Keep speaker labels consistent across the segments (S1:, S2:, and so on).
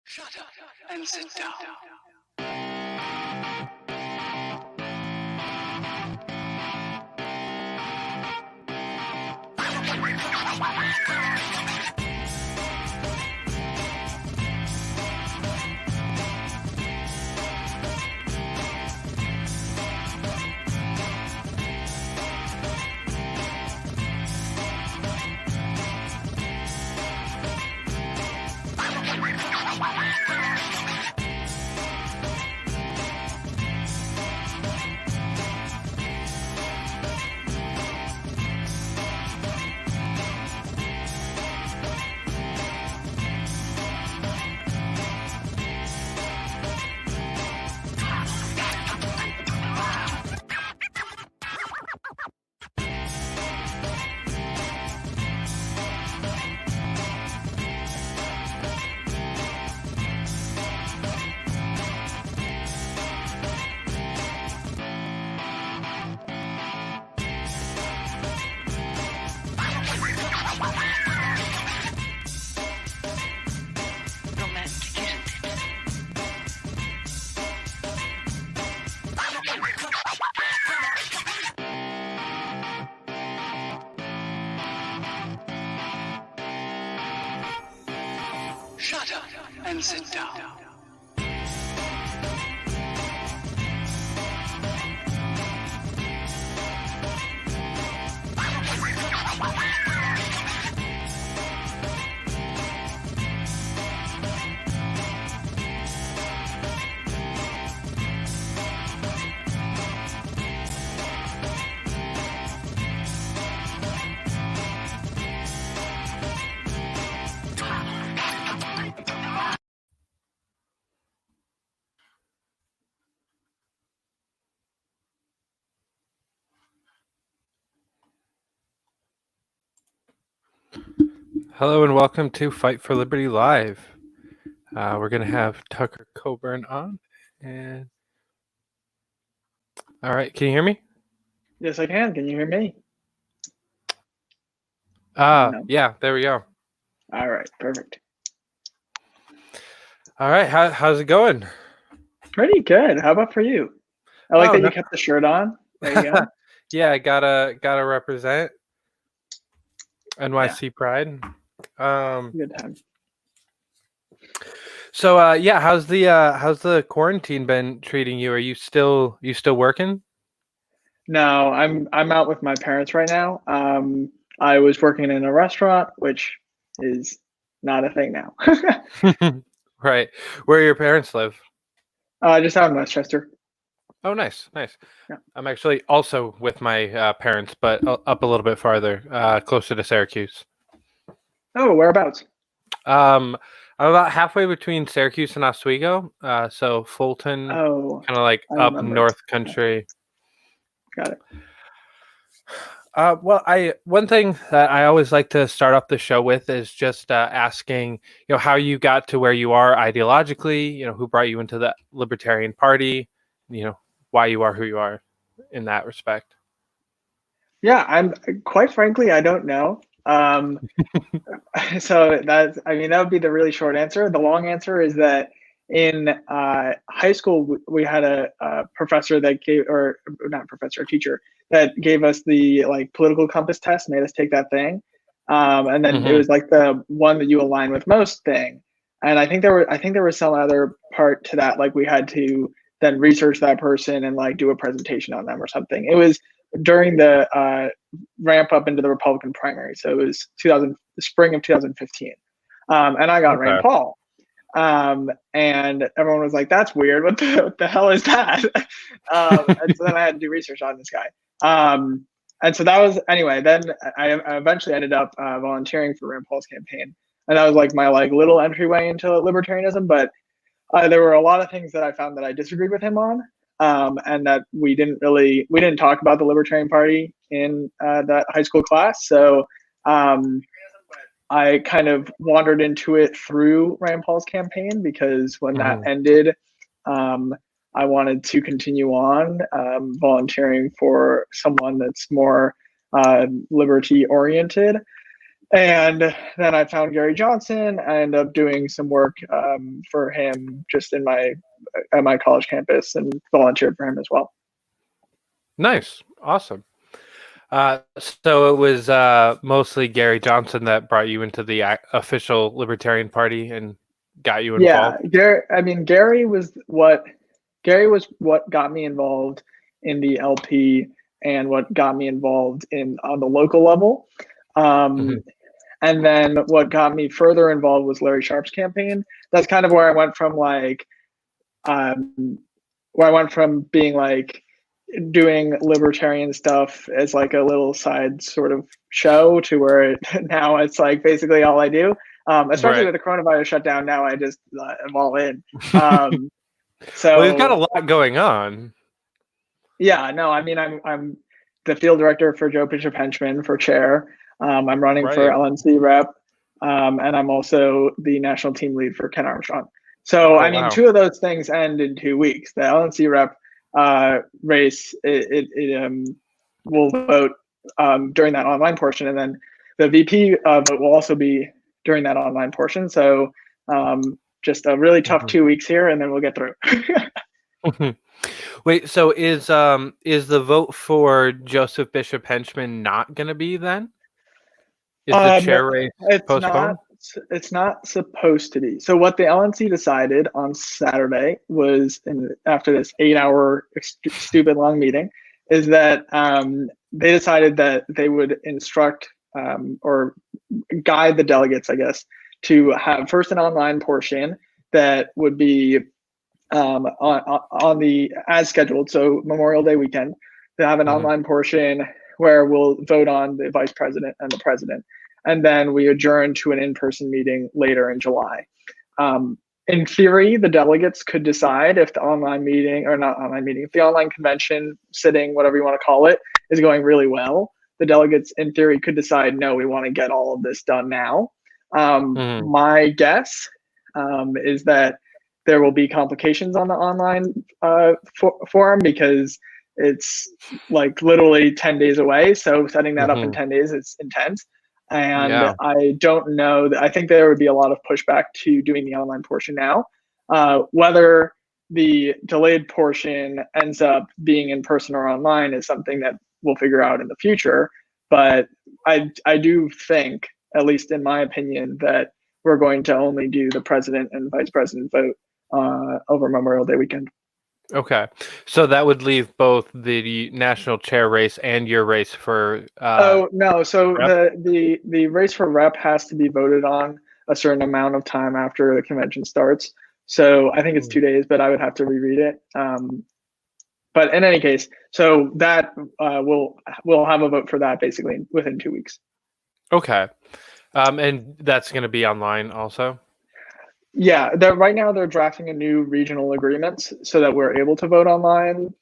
S1: Shut up and sit down. Shut up and sit down.
S2: Hello and welcome to Fight for Liberty Live. We're going to have Tucker Coburn on. And all right, can you hear me?
S3: Yes, I can. Can you hear me? No.
S2: Yeah, there we go.
S3: All right, perfect.
S2: All right, how's it going?
S3: Pretty good. How about for you? I like that you kept the shirt on. There you go.
S2: Yeah, I gotta represent NYC Pride.
S3: Good time.
S2: So how's the quarantine been treating you? Are you still working?
S3: No, I'm out with my parents right now. I was working in a restaurant, which is not a thing now.
S2: Right. Where your parents live?
S3: Just out in Westchester.
S2: Oh, nice.
S3: Yeah.
S2: I'm actually also with my parents, but up a little bit farther, closer to Syracuse.
S3: Oh, whereabouts?
S2: I'm about halfway between Syracuse and Oswego, so Fulton,
S3: Oh,
S2: kind of like
S3: I
S2: up
S3: remember.
S2: north country.
S3: Got it.
S2: One thing that I always like to start off the show with is just asking, how you got to where you are ideologically, who brought you into the Libertarian Party, why you are who you are in that respect.
S3: Yeah, I'm quite frankly, I don't know. So that would be the really short answer. The long answer is that in high school, we had a professor that a teacher that gave us the political compass test, made us take that thing. And then it was like the one that you align with most thing. And I think there was some other part to that, like we had to then research that person and do a presentation on them or something. It was during the ramp up into the Republican primary. So it was the spring of 2015. And I got Rand Paul. And everyone was like, that's weird. What the hell is that? And so then I had to do research on this guy. And so that was, anyway, then I eventually ended up volunteering for Rand Paul's campaign. And that was like my little entryway into libertarianism. But there were a lot of things that I found that I disagreed with him on. And that we didn't talk about the Libertarian Party in that high school class. So I kind of wandered into it through Rand Paul's campaign, because when that ended, I wanted to continue on volunteering for someone that's more liberty oriented. And then I found Gary Johnson. I ended up doing some work for him just at my college campus and volunteered for him as well.
S2: Nice. Awesome. So it was mostly Gary Johnson that brought you into the official Libertarian Party and got you involved?
S3: Yeah, Gary was what got me involved in the LP and what got me involved on the local level. And then what got me further involved was Larry Sharp's campaign. That's kind of where I went from being like doing libertarian stuff as like a little side sort of show to where now it's like basically all I do. Especially with the coronavirus shutdown, now I just am all in. So
S2: well, you've got a lot going on.
S3: Yeah, no, I mean, I'm the field director for Joe Bishop Henchman for chair. I'm running for LNC rep, and I'm also the national team lead for Ken Armstrong. So I mean, two of those things end in 2 weeks. The LNC rep race, will vote during that online portion, and then the VP vote will also be during that online portion. So just a really tough 2 weeks here, and then we'll get through.
S2: Wait, so is the vote for Joseph Bishop Henchman not going to be then? Is the chair race postponed?
S3: It's not supposed to be. So what the LNC decided on Saturday was, after this 8-hour stupid long meeting, is that they decided that they would instruct or guide the delegates, I guess, to have first an online portion that would be on the as scheduled, so Memorial Day weekend, to have an online portion where we'll vote on the vice president and the president, and then we adjourn to an in-person meeting later in July. In theory, the delegates could decide if the online meeting, or not online meeting, if the online convention, sitting, whatever you want to call it, is going really well. The delegates, in theory, could decide, no, we want to get all of this done now. My guess is that there will be complications on the online forum, because it's like literally 10 days away. So setting that up in 10 days is intense. And I don't know. I think there would be a lot of pushback to doing the online portion now. Whether the delayed portion ends up being in person or online is something that we'll figure out in the future. But I do think, at least in my opinion, that we're going to only do the president and vice president vote over Memorial Day weekend.
S2: Okay, so that would leave both the national chair race and your race for.
S3: Oh no! So
S2: rep?
S3: the race for rep has to be voted on a certain amount of time after the convention starts. So I think it's 2 days, but I would have to reread it. But in any case, so that we'll have a vote for that basically within 2 weeks.
S2: Okay, and that's going to be online also.
S3: Yeah, right now they're drafting a new regional agreements so that we're able to vote online.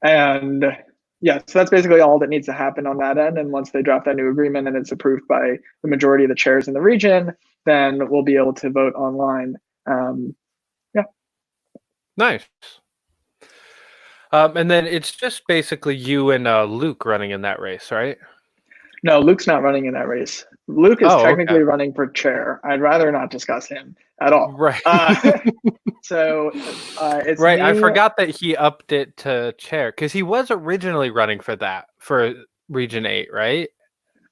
S3: And yeah, so that's basically all that needs to happen on that end. And once they draft that new agreement and it's approved by the majority of the chairs in the region, then we'll be able to vote online. Yeah.
S2: Nice. And then it's just basically you and Luke running in that race, right?
S3: No, Luke's not running in that race. Luke is technically running for chair. I'd rather not discuss him at all.
S2: Right.
S3: So it's
S2: right.
S3: Me.
S2: I forgot that he upped it to chair because he was originally running for Region 8, right?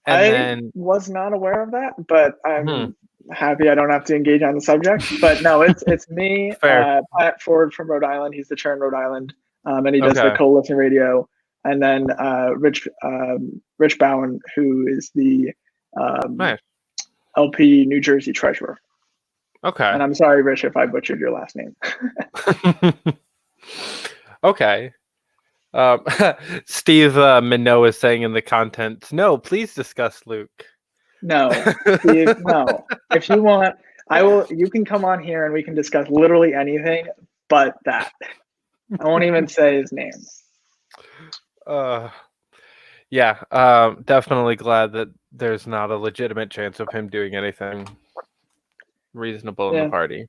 S2: And
S3: I was not aware of that, but I'm happy I don't have to engage on the subject. But no, it's me, Pat Ford from Rhode Island. He's the chair in Rhode Island, and he does the Coalition Radio. And then Rich Bowen, who is the LP New Jersey treasurer.
S2: Okay.
S3: And I'm sorry, Rich, if I butchered your last name.
S2: Okay. Steve Minot is saying in the contents, no, please discuss Luke.
S3: No, Steve, no. If you want, you can come on here and we can discuss literally anything but that. I won't even say his name.
S2: Definitely glad that there's not a legitimate chance of him doing anything reasonable in the party.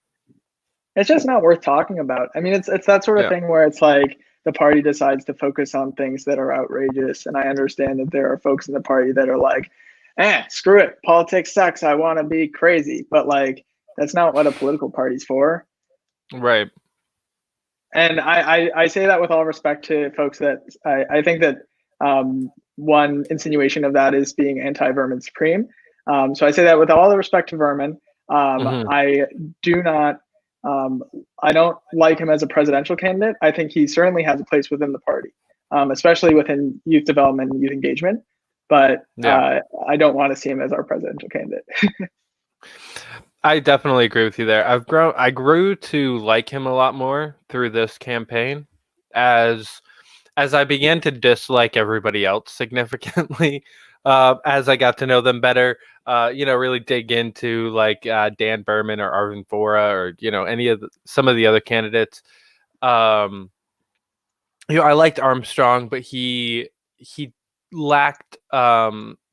S3: It's just not worth talking about. I mean, it's that sort of thing where it's like the party decides to focus on things that are outrageous, and I understand that there are folks in the party that are like, screw it, politics sucks, I want to be crazy. But like, that's not what a political party's for.
S2: Right.
S3: And I say that with all respect to folks that I think that one insinuation of that is being anti-Vermin Supreme. So I say that with all the respect to Vermin. I do not, I don't like him as a presidential candidate. I think he certainly has a place within the party, especially within youth development and youth engagement. But I don't want to see him as our presidential candidate.
S2: I definitely agree with you there. I grew to like him a lot more through this campaign as I began to dislike everybody else significantly, as I got to know them better, really dig into like Dan Berman or Arvin Vora or, any of some of the other candidates. I liked Armstrong, but he lacked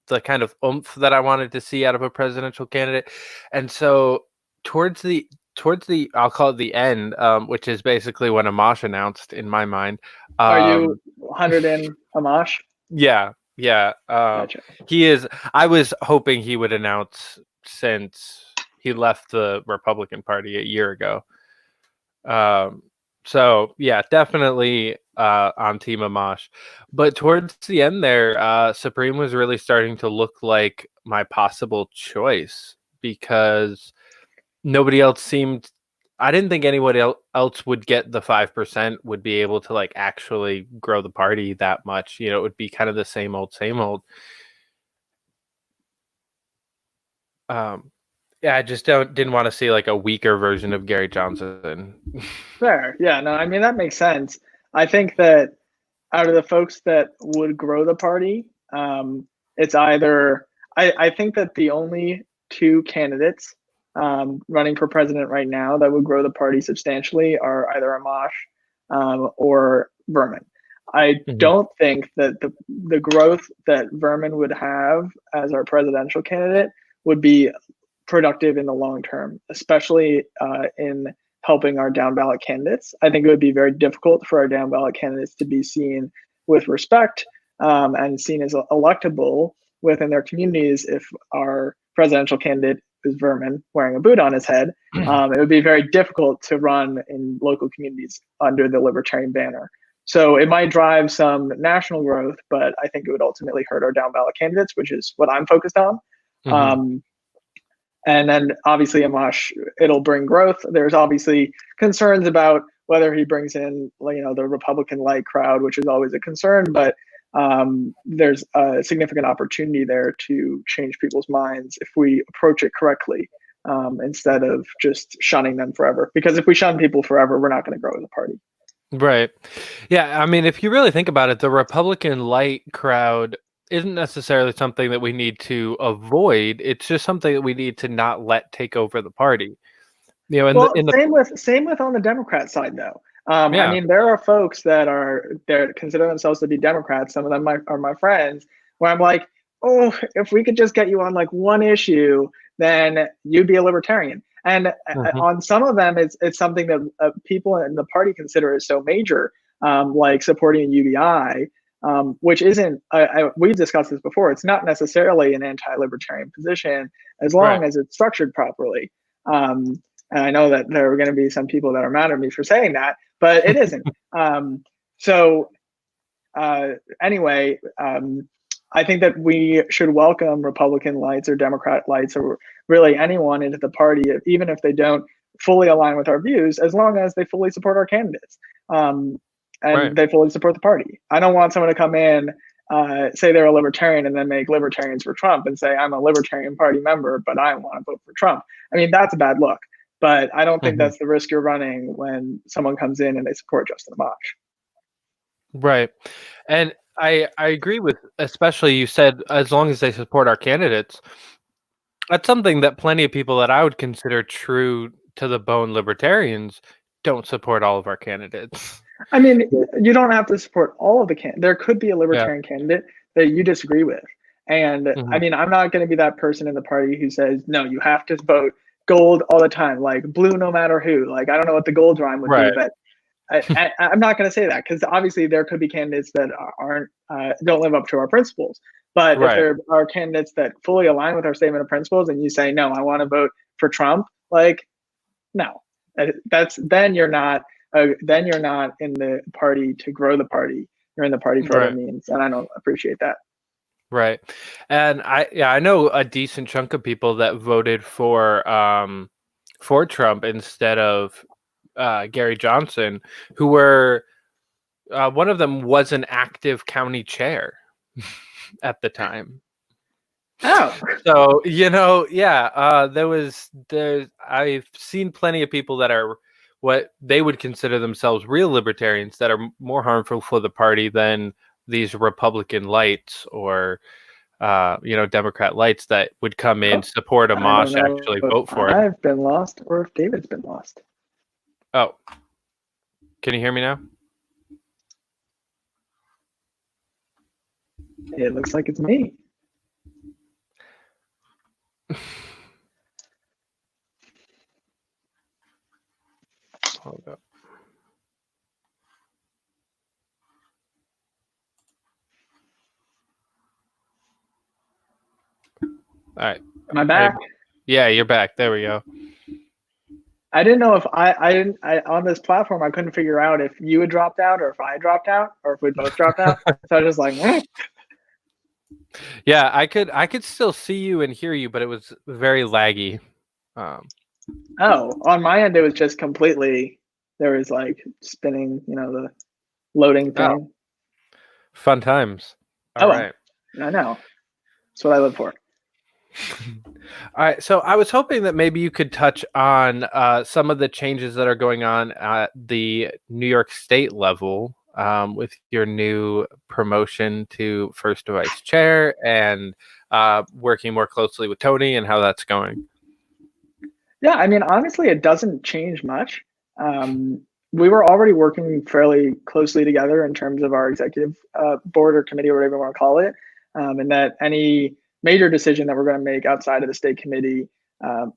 S2: the kind of oomph that I wanted to see out of a presidential candidate. And so towards the I'll call it the end, which is basically when Amash announced in my mind.
S3: Are you 100 in Amash?
S2: Yeah.
S3: Gotcha.
S2: He is. I was hoping he would announce since he left the Republican Party a year ago. So yeah, definitely on Team Amash. But towards the end there, Supreme was really starting to look like my possible choice because nobody else seemed. I didn't think anyone else would get the 5%, would be able to like actually grow the party that much. It would be kind of the same old. Yeah, I just didn't want to see like a weaker version of Gary Johnson.
S3: Fair. Yeah, no, I mean, that makes sense. I think that out of the folks that would grow the party, it's either, I think that the only two candidates running for president right now that would grow the party substantially are either Amash or Vermin. I don't think that the growth that Vermin would have as our presidential candidate would be productive in the long term, especially in helping our down ballot candidates. I think it would be very difficult for our down ballot candidates to be seen with respect and seen as electable within their communities if our presidential candidate is Vermin wearing a boot on his head. It would be very difficult to run in local communities under the Libertarian banner. So it might drive some national growth, but I think it would ultimately hurt our down ballot candidates, which is what I'm focused on. And then obviously Amash, it'll bring growth. There's obviously concerns about whether he brings in, the Republican light crowd, which is always a concern, but there's a significant opportunity there to change people's minds if we approach it correctly, instead of just shunning them forever. Because if we shun people forever, we're not going to grow as a party.
S2: Right. Yeah. I mean, if you really think about it, the Republican light crowd isn't necessarily something that we need to avoid. It's just something that we need to not let take over the party.
S3: Same with on the Democrat side, though. I mean, there are folks that consider themselves to be Democrats. Some of them are my friends, where I'm like, oh, if we could just get you on like one issue, then you'd be a libertarian. And on some of them, it's something that people in the party consider as so major, like supporting UBI, which isn't. We've discussed this before. It's not necessarily an anti-libertarian position as long as it's structured properly. And I know that there are going to be some people that are mad at me for saying that, but it isn't. Anyway, I think that we should welcome Republican lights or Democrat lights or really anyone into the party, even if they don't fully align with our views, as long as they fully support our candidates and they fully support the party. I don't want someone to come in, say they're a libertarian and then make libertarians for Trump and say, I'm a Libertarian Party member, but I want to vote for Trump. I mean, that's a bad look. But I don't think that's the risk you're running when someone comes in and they support Justin Amash.
S2: Right. And I agree with, especially you said, as long as they support our candidates. That's something that plenty of people that I would consider true to the bone libertarians don't support all of our candidates.
S3: I mean, you don't have to support all of the candidates. There could be a libertarian candidate that you disagree with. And I mean, I'm not going to be that person in the party who says, no, you have to vote gold all the time, like blue no matter who. Like, I don't know what the gold rhyme would be, but I'm not going to say that because obviously there could be candidates that don't live up to our principles. But if
S2: Right.
S3: there are candidates that fully align with our statement of principles, and you say, no, I want to vote for Trump, like, no, then you're not in the party to grow the party. You're in the party for other
S2: Right.
S3: means, and I don't appreciate that.
S2: Right. And I know a decent chunk of people that voted for Trump instead of Gary Johnson, who were one of them was an active county chair at the time.
S3: Oh,
S2: So, I've seen plenty of people that are what they would consider themselves real libertarians that are more harmful for the party than these Republican lights or Democrat lights that would come in, support a
S3: I
S2: mosh,
S3: don't know
S2: actually
S3: if
S2: vote for it.
S3: I've been lost or if David's been lost.
S2: Oh, can you hear me now?
S3: It looks like it's me.
S2: Hold up. All right.
S3: Am I back?
S2: Yeah, you're back. There we go.
S3: I didn't know if I on this platform I couldn't figure out if you had dropped out or if I dropped out or if we both dropped out. So I was just like,
S2: Yeah, I could still see you and hear you, but it was very laggy.
S3: Oh, on my end it was just completely. There was like spinning, the loading thing.
S2: Fun times. All right.
S3: I know. That's what I live for.
S2: All right, so I was hoping that maybe you could touch on some of the changes that are going on at the New York State level with your new promotion to first vice chair and working more closely with Tony and how that's going.
S3: Yeah, I mean, honestly, it doesn't change much. We were already working fairly closely together in terms of our executive board or committee or whatever you want to call it, and that any major decision that we're going to make outside of the state committee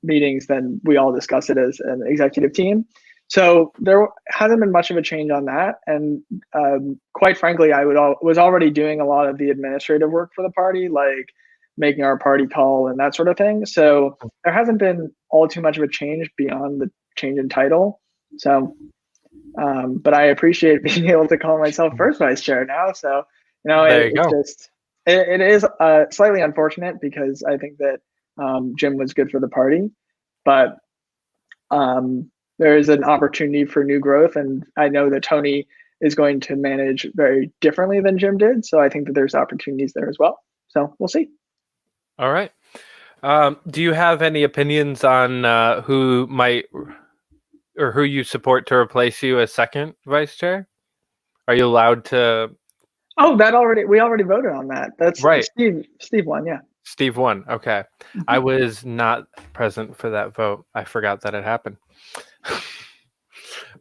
S3: meetings, then we all discuss it as an executive team. So there hasn't been much of a change on that. And quite frankly, I was already doing a lot of the administrative work for the party, like making our party call and that sort of thing. So there hasn't been all too much of a change beyond the change in title. So, but I appreciate being able to call myself first vice chair now. So, it is slightly unfortunate because I think that Jim was good for the party, but there is an opportunity for new growth. And I know that Tony is going to manage very differently than Jim did. So I think that there's opportunities there as well. So we'll see.
S2: All right. Do you have any opinions on who might or who you support to replace you as second vice chair? Are you allowed to?
S3: Oh, we already voted on that. That's right. Steve won. Yeah.
S2: Steve won. Okay. I was not present for that vote. I forgot that it happened.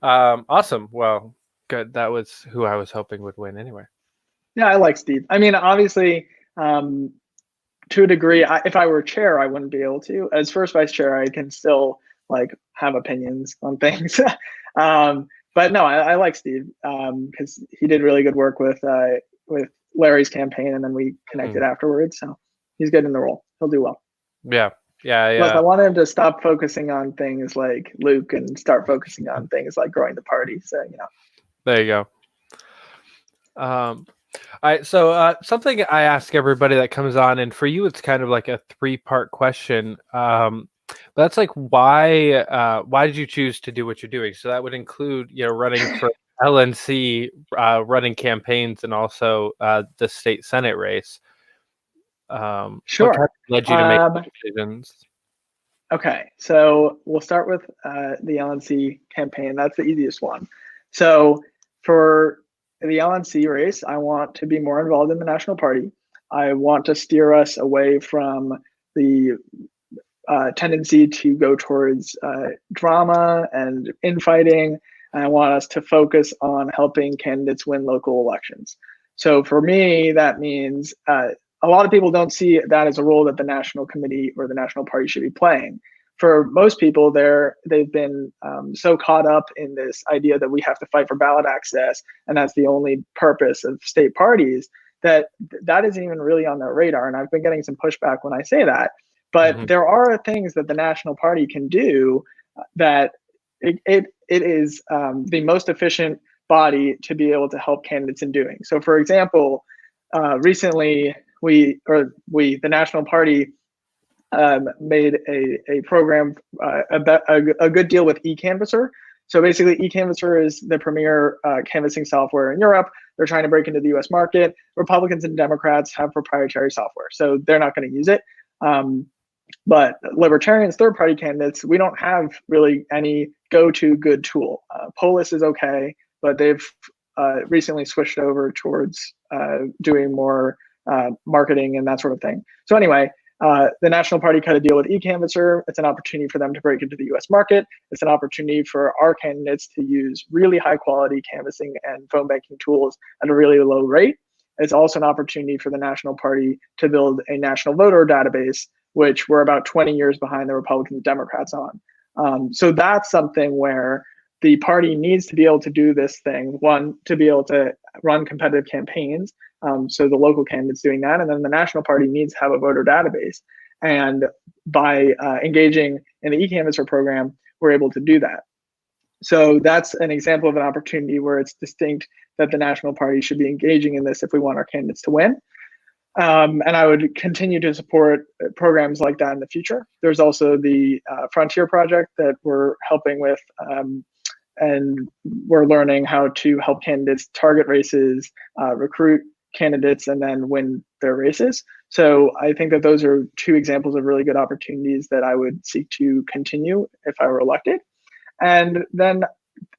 S2: Awesome. Well, good. That was who I was hoping would win anyway.
S3: Yeah, I like Steve. I mean, obviously, to a degree, if I were chair, I wouldn't be able to. As first vice chair, I can still have opinions on things. But no, I like Steve because he did really good work with Larry's campaign, and then we connected afterwards. So he's good in the role. He'll do well.
S2: Yeah.
S3: Plus, I want him to stop focusing on things like Luke and start focusing on things like growing the party. So
S2: There you go. All right. So something I ask everybody that comes on, and for you, it's kind of like a 3-part question. That's like why did you choose to do what you're doing? So that would include running for LNC, running campaigns, and also the state Senate race.
S3: Sure.
S2: What led you to make decisions?
S3: Okay, so we'll start with the LNC campaign. That's the easiest one. So for the LNC race, I want to be more involved in the national party. I want to steer us away from the tendency to go towards drama and infighting. And I want us to focus on helping candidates win local elections. So for me, that means a lot of people don't see that as a role that the national committee or the national party should be playing. For most people, they've been so caught up in this idea that we have to fight for ballot access, and that's the only purpose of state parties, that isn't even really on their radar. And I've been getting some pushback when I say that. But there are things that the National Party can do that it is the most efficient body to be able to help candidates in doing. So, for example, recently the National Party made a program, a good deal with eCanvasser. So basically, eCanvasser is the premier canvassing software in Europe. They're trying to break into the US market. Republicans and Democrats have proprietary software, so they're not going to use it. But Libertarians, third-party candidates, we don't have really any go-to good tool. Polis is okay, but they've recently switched over towards doing more marketing and that sort of thing. So anyway, the National Party cut a deal with eCanvasser. It's an opportunity for them to break into the US market. It's an opportunity for our candidates to use really high quality canvassing and phone banking tools at a really low rate. It's also an opportunity for the National Party to build a national voter database, which we're about 20 years behind the Republicans and Democrats on. So that's something where the party needs to be able to do this thing. One, to be able to run competitive campaigns. So the local candidates doing that, and then the National Party needs to have a voter database. And by engaging in the eCanvasser program, we're able to do that. So that's an example of an opportunity where it's distinct that the National Party should be engaging in this if we want our candidates to win. And I would continue to support programs like that in the future. There's also the Frontier Project that we're helping with, and we're learning how to help candidates target races, recruit candidates, and then win their races. So I think that those are two examples of really good opportunities that I would seek to continue if I were elected. And then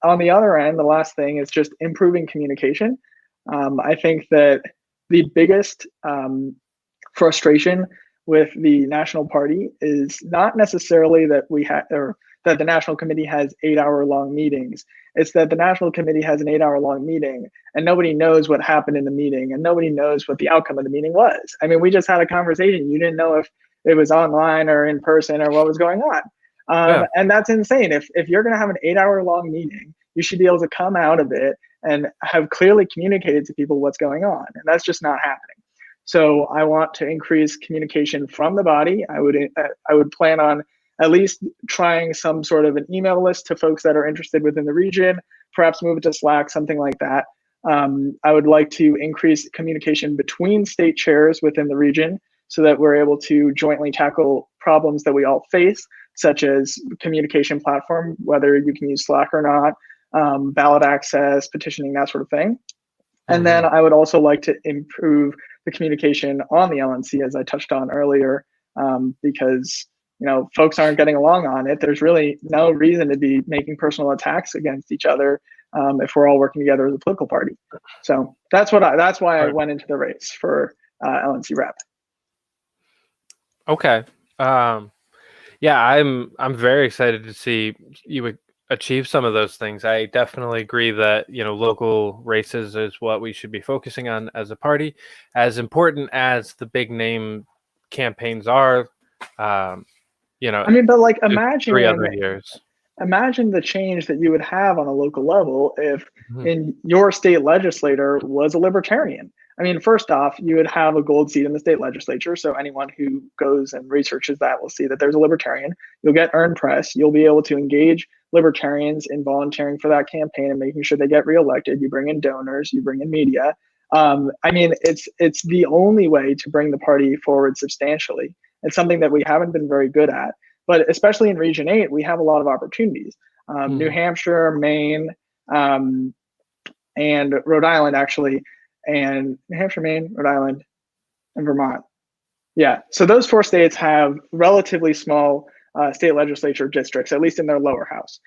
S3: on the other end, the last thing is just improving communication. I think that the biggest frustration with the National Party is not necessarily that we have, or that the National Committee has 8-hour-long meetings. It's that the National Committee has an 8-hour-long meeting and nobody knows what happened in the meeting and nobody knows what the outcome of the meeting was. I mean, we just had a conversation. You didn't know if it was online or in person or what was going on. And that's insane. If you're going to have an 8-hour-long meeting, you should be able to come out of it and have clearly communicated to people what's going on. And that's just not happening. So I want to increase communication from the body. I would plan on at least trying some sort of an email list to folks that are interested within the region, perhaps move it to Slack, something like that. I would like to increase communication between state chairs within the region so that we're able to jointly tackle problems that we all face, such as communication platform, whether you can use Slack or not, ballot access, petitioning, that sort of thing. And then I would also like to improve the communication on the LNC, as I touched on earlier, because folks aren't getting along on it. There's really no reason to be making personal attacks against each other if we're all working together as a political party. So that's why I went into the race for LNC rep.
S2: Okay. Yeah, I'm very excited to see you achieve some of those things. I definitely agree that local races is what we should be focusing on as a party. As important as the big name campaigns are, I mean, but like imagine 3 other years.
S3: Imagine the change that you would have on a local level if in your state legislator was a libertarian. I mean, first off, you would have a gold seat in the state legislature. So anyone who goes and researches that will see that there's a libertarian. You'll get earned press. You'll be able to engage libertarians in volunteering for that campaign and making sure they get reelected. You bring in donors, you bring in media. I mean, it's the only way to bring the party forward substantially. It's something that we haven't been very good at, but especially in Region 8, we have a lot of opportunities. New Hampshire, Maine, and Rhode Island, actually, and New Hampshire, Maine, Rhode Island, and Vermont. Yeah, so those 4 states have relatively small state legislature districts, at least in their lower house.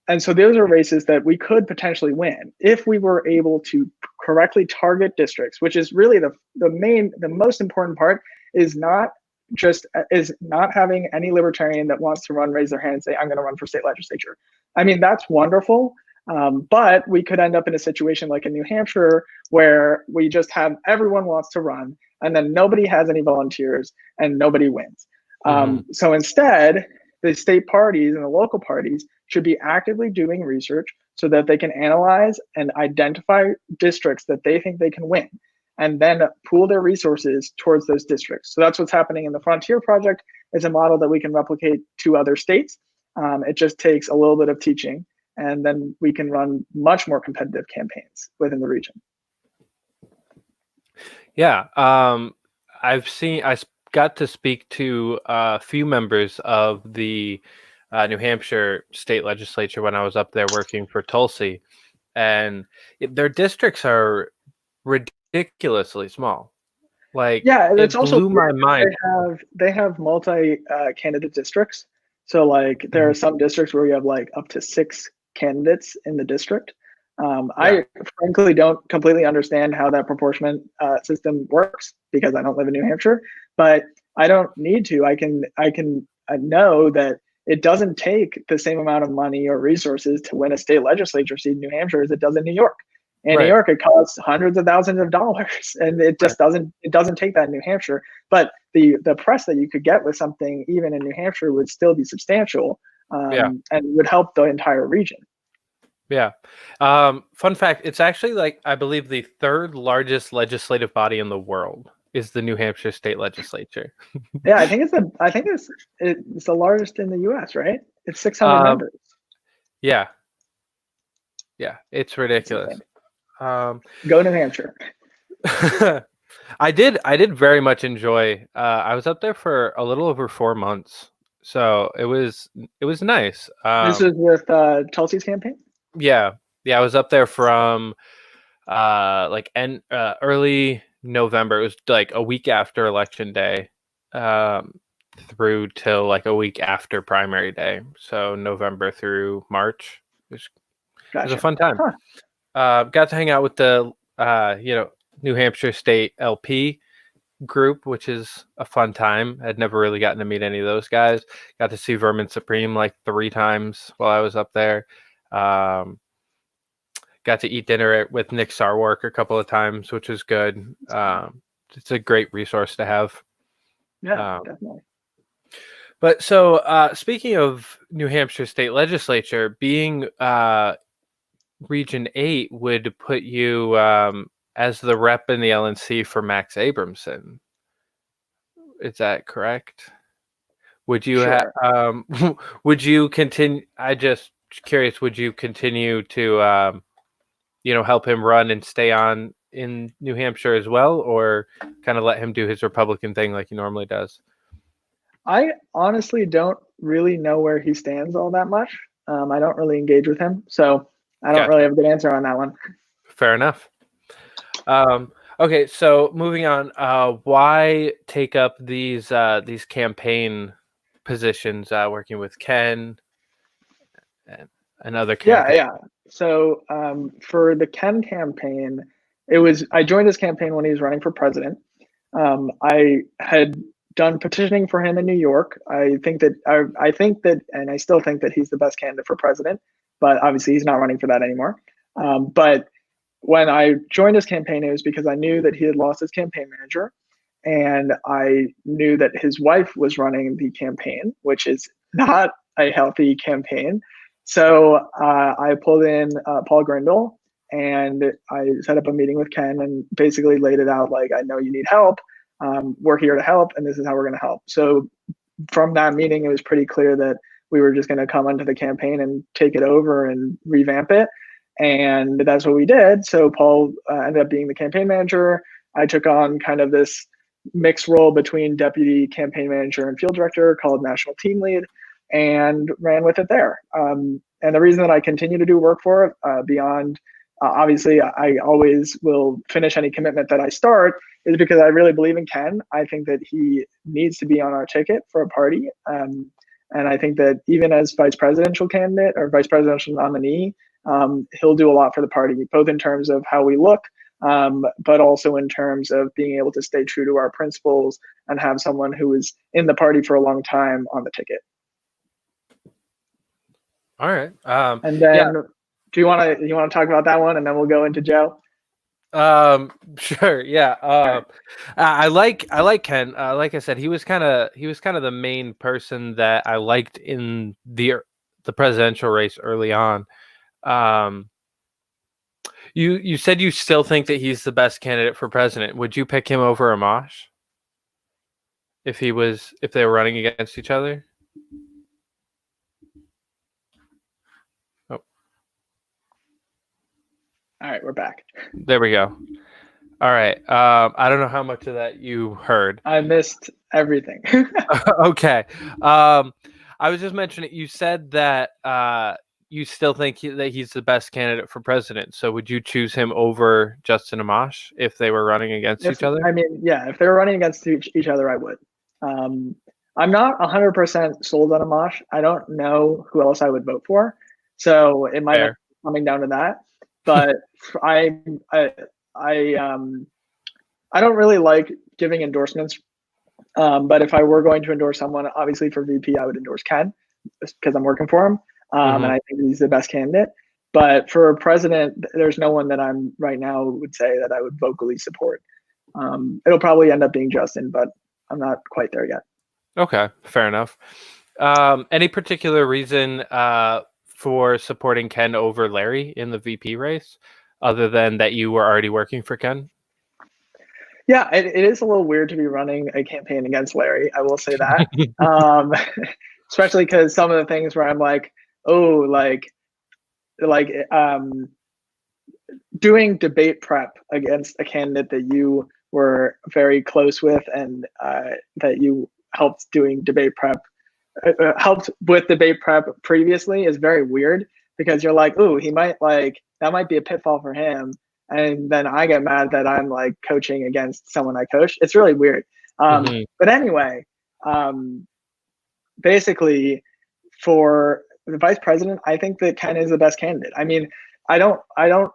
S3: And so those are races that we could potentially win if we were able to correctly target districts, which is really the most important part is not having any libertarian that wants to run raise their hand and say, I'm going to run for state legislature. I mean, that's wonderful. But we could end up in a situation like in New Hampshire where we just have everyone wants to run and then nobody has any volunteers and nobody wins. So instead, the state parties and the local parties should be actively doing research so that they can analyze and identify districts that they think they can win. and then pool their resources towards those districts. So that's what's happening in the Frontier Project. It's a model that we can replicate to other states. It just takes a little bit of teaching, and then we can run much more competitive campaigns within the region.
S2: Yeah, I got to speak to a few members of the New Hampshire state legislature when I was up there working for Tulsi, and their districts are ridiculously small. Like,
S3: Yeah, and it's
S2: it
S3: also
S2: blew my
S3: weird 'cause
S2: mind.
S3: they have multi candidate districts. So like there are some districts where you have like up to 6 candidates in the district.
S2: Yeah.
S3: I frankly don't completely understand how that proportionate system works because I don't live in New Hampshire, but I don't need to. I can know that it doesn't take the same amount of money or resources to win a state legislature seat in New Hampshire as it does in New York. In New
S2: Right.
S3: York, it costs hundreds of thousands of dollars, and it just doesn't take that in New Hampshire. But the press that you could get with something even in New Hampshire would still be substantial,
S2: Yeah.
S3: and would help the entire region.
S2: Yeah. Fun fact, it's actually, like, I believe the third largest legislative body in the world is the New Hampshire state legislature.
S3: Yeah, I think it's the largest in the U.S., right? It's 600 members.
S2: Yeah. Yeah, it's ridiculous.
S3: Go New Hampshire.
S2: I did very much enjoy. I was up there for a little over 4 months, so it was nice.
S3: This was with Tulsi's campaign.
S2: Yeah, I was up there from like early November. It was like a week after election day, through till like a week after primary day. So November through March. It was a fun time. Got to hang out with the New Hampshire State LP group, which is a fun time. I'd never really gotten to meet any of those guys. Got to see Vermin Supreme like 3 times while I was up there. Got to eat dinner with Nick Sarwark a couple of times, which was good. It's a great resource to have.
S3: Yeah, definitely.
S2: But so speaking of New Hampshire State Legislature, being Region 8 would put you as the rep in the LNC for Max Abramson. Is that correct? Would you
S3: Sure.
S2: would you continue? I just curious. Would you continue to help him run and stay on in New Hampshire as well, or kind of let him do his Republican thing like he normally does?
S3: I honestly don't really know where he stands all that much. I don't really engage with him, so I don't really have a good answer on that one.
S2: Fair enough. Okay, so moving on. Why take up these campaign positions, working with Ken and other campaigns?
S3: Yeah. So for the Ken campaign, I joined his campaign when he was running for president. I had done petitioning for him in New York. I think that, and I still think that he's the best candidate for president, but obviously he's not running for that anymore. But when I joined his campaign, it was because I knew that he had lost his campaign manager, and I knew that his wife was running the campaign, which is not a healthy campaign. So I pulled in Paul Grindle, and I set up a meeting with Ken and basically laid it out like, I know you need help. We're here to help, and this is how we're going to help. So from that meeting, it was pretty clear that we were just going to come onto the campaign and take it over and revamp it. And that's what we did. So Paul ended up being the campaign manager. I took on kind of this mixed role between deputy campaign manager and field director called national team lead, and ran with it there. And the reason that I continue to do work for it beyond, obviously, I always will finish any commitment that I start, is because I really believe in Ken. I think that he needs to be on our ticket for a party. And I think that even as vice presidential candidate or vice presidential nominee, he'll do a lot for the party, both in terms of how we look, but also in terms of being able to stay true to our principles and have someone who is in the party for a long time on the ticket.
S2: All right.
S3: And then, do you want to talk about that one, and then we'll go into Joe?
S2: Sure. Yeah. I like Ken. Like I said, he was kind of the main person that I liked in the presidential race early on. You said you still think that he's the best candidate for president. Would you pick him over Amash if they were running against each other? Oh,
S3: All right, we're back.
S2: there we go. All right. I don't know how much of that you heard.
S3: I missed everything.
S2: Okay. I was just mentioning, you said that you still think that he's the best candidate for president. So would you choose him over Justin Amash if they were running against each other?
S3: I mean, yeah, if they were running against each other, I would. I'm not 100% sold on Amash. I don't know who else I would vote for, so it might end up coming down to that. But I don't really like giving endorsements. But if I were going to endorse someone, obviously for VP, I would endorse Ken because I'm working for him, and I think he's the best candidate. But for president, there's no one that I'm right now would say that I would vocally support. It'll probably end up being Justin, but I'm not quite there yet.
S2: Okay, fair enough. Any particular reason for supporting Ken over Larry in the VP race, other than that you were already working for Ken?
S3: Yeah, it is a little weird to be running a campaign against Larry. I will say that, especially because some of the things where I'm like, oh, like doing debate prep against a candidate that you were very close with and that you helped doing debate prep, helped with debate prep previously is very weird because you're like, oh, he might that might be a pitfall for him. And then I get mad that I'm like coaching against someone I coached. It's really weird. But anyway, basically for the vice president, I think that Ken is the best candidate. I mean, I don't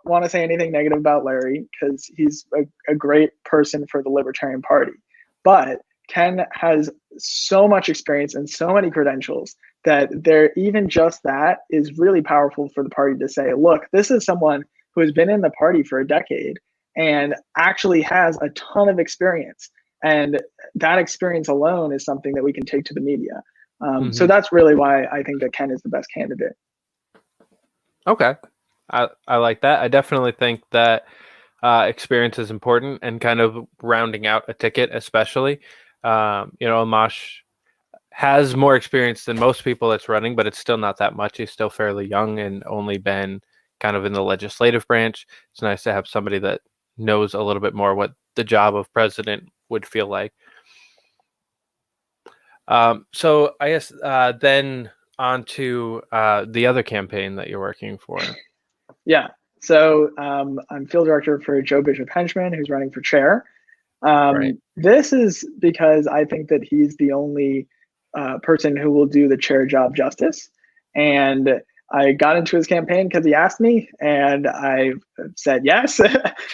S3: want to say anything negative about Larry because he's a great person for the Libertarian Party. But Ken has so much experience and so many credentials that even just that is really powerful for the party to say, look, this is someone who has been in the party for a decade and actually has a ton of experience. And that experience alone is something that we can take to the media. So that's really why I think that Ken is the best candidate. Okay.
S2: I like that. I definitely think that experience is important and kind of rounding out a ticket, especially. Amash has more experience than most people that's running, but it's still not that much. He's still fairly young and only been kind of in the legislative branch. It's nice to have somebody that knows a little bit more what the job of president would feel like. So I guess then on to the other campaign that you're working for.
S3: Yeah. So I'm field director for Joe Bishop Henchman, who's running for chair.
S2: Right.
S3: This is because I think that he's the only person who will do the chair job justice. And I got into his campaign because he asked me, and I said yes.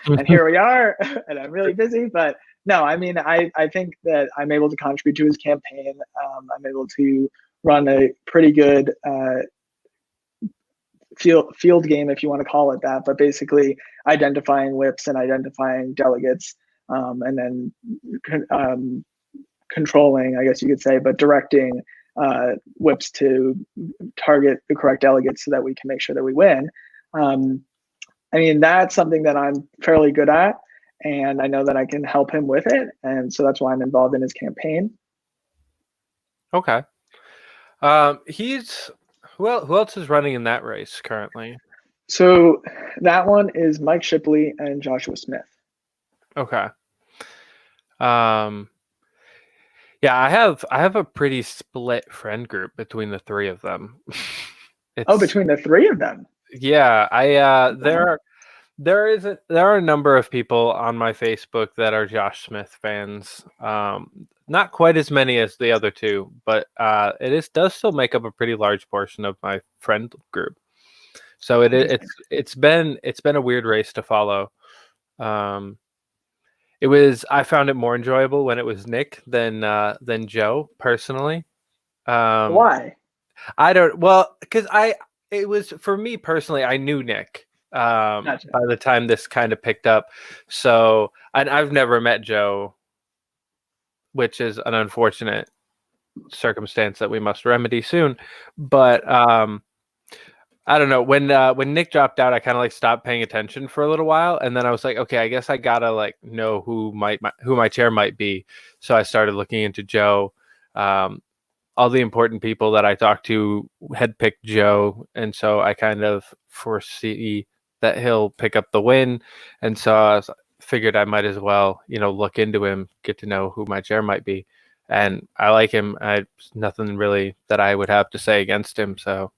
S3: And here we are. And I'm really busy. But no, I mean, I think that I'm able to contribute to his campaign. I'm able to run a pretty good field game, if you want to call it that, but basically identifying whips and identifying delegates, and then controlling, I guess you could say, but directing whips to target the correct delegates so that we can make sure that we win. I mean, that's something that I'm fairly good at, and I know that I can help him with it, and so that's why I'm involved in his campaign.
S2: Okay. Who else is running in that race currently?
S3: So that one is Mike Shipley and Joshua Smith.
S2: Okay. Yeah, I have a pretty split friend group between the three of them.
S3: Between the three of them?
S2: Yeah, there are a number of people on my Facebook that are Josh Smith fans. Not quite as many as the other two, but does still make up a pretty large portion of my friend group. So it's been a weird race to follow. I found it more enjoyable when it was Nick than Joe personally.
S3: Why?
S2: Because it was for me personally. I knew Nick
S3: Gotcha.
S2: by the time this kind of picked up. So, and I've never met Joe, which is an unfortunate circumstance that we must remedy soon. But I don't know. When Nick dropped out, I kind of like stopped paying attention for a little while, and then I was like, okay, I guess I gotta like know who who my chair might be. So I started looking into Joe. Um, all the important people that I talked to had picked Joe, and so I kind of foresee that he'll pick up the win, and so figured I might as well, look into him, get to know who my chair might be, and I like him. Nothing really that I would have to say against him. So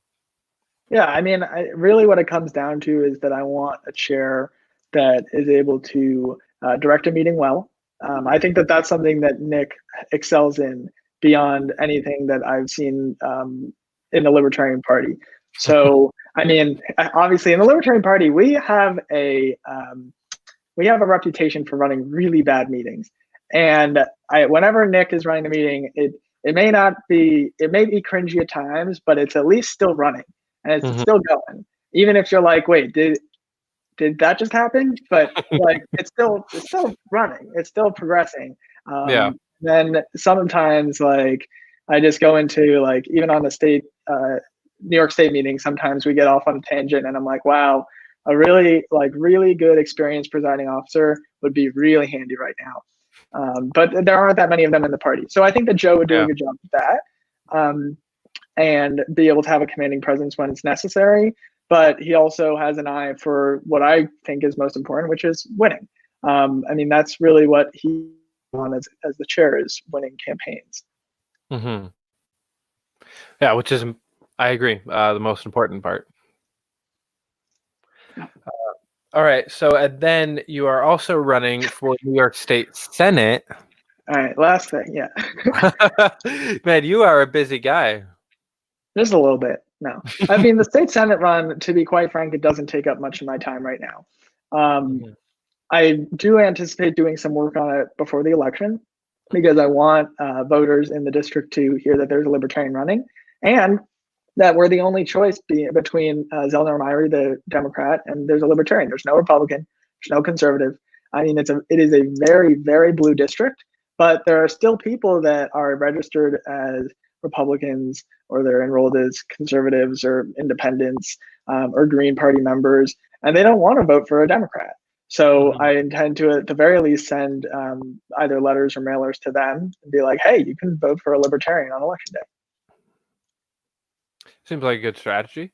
S3: Yeah, I mean, really what it comes down to is that I want a chair that is able to direct a meeting well. I think that that's something that Nick excels in beyond anything that I've seen in the Libertarian Party. So, I mean, obviously, in the Libertarian Party, we have a reputation for running really bad meetings. And whenever Nick is running a meeting, it may be cringy at times, but it's at least still running. And it's still going, even if you're like, wait, did that just happen? But like, it's still running. It's still progressing.
S2: yeah.
S3: Then sometimes like I just go into like, even on the state, New York State meeting, sometimes we get off on a tangent and I'm like, wow, a really good experienced presiding officer would be really handy right now. But there aren't that many of them in the party. So I think that Joe would do a good job with that. And be able to have a commanding presence when it's necessary. But he also has an eye for what I think is most important, which is winning. I mean, that's really what he wants as the chair, is winning campaigns.
S2: Mm-hmm. Yeah, which is, I agree, the most important part. All right, so and then you are also running for New York State Senate.
S3: All right, last thing, yeah.
S2: Man, you are a busy guy.
S3: Just a little bit. No, I mean, the state Senate run, to be quite frank, it doesn't take up much of my time right now. I do anticipate doing some work on it before the election, because I want voters in the district to hear that there's a Libertarian running, and that we're the only choice between Zellner Myrie, the Democrat, and there's a Libertarian. There's no Republican. There's no conservative. I mean, it is a very, very blue district, but there are still people that are registered as Republicans, or they're enrolled as conservatives or independents, or Green Party members, and they don't want to vote for a Democrat. So I intend to, at the very least, send either letters or mailers to them and be like, hey, you can vote for a Libertarian on election day.
S2: Seems like a good strategy.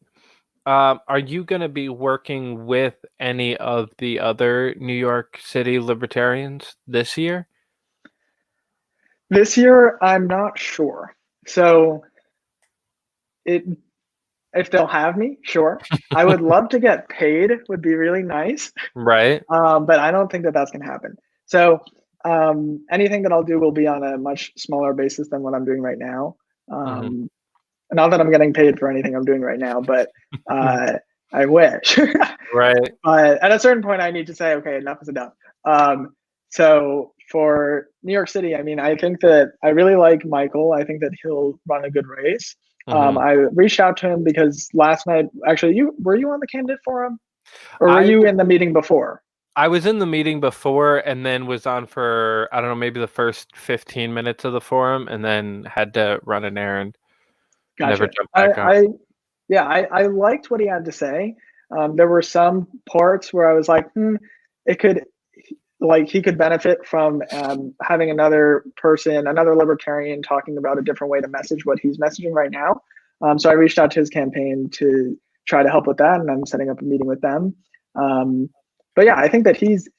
S2: Are you going to be working with any of the other New York City Libertarians this year?
S3: This year, I'm not sure. So if they'll have me, sure. I would love to get paid, would be really nice.
S2: Right.
S3: But I don't think that that's going to happen. So anything that I'll do will be on a much smaller basis than what I'm doing right now. Not that I'm getting paid for anything I'm doing right now, but I wish.
S2: Right.
S3: But at a certain point, I need to say, okay, enough is enough. So for New York City, I mean, I think that I really like Michael. I think that he'll run a good race. I reached out to him because last night, actually, were you on the candidate forum, or were you in the meeting before?
S2: I was in the meeting before, and then was on for, I don't know, maybe the first 15 minutes of the forum, and then had to run an errand.
S3: Gotcha.
S2: Never jumped back on.
S3: I liked what he had to say. There were some parts where I was like, he could benefit from having another person, another Libertarian, talking about a different way to message what he's messaging right now. So I reached out to his campaign to try to help with that, and I'm setting up a meeting with them. But yeah, I think that he's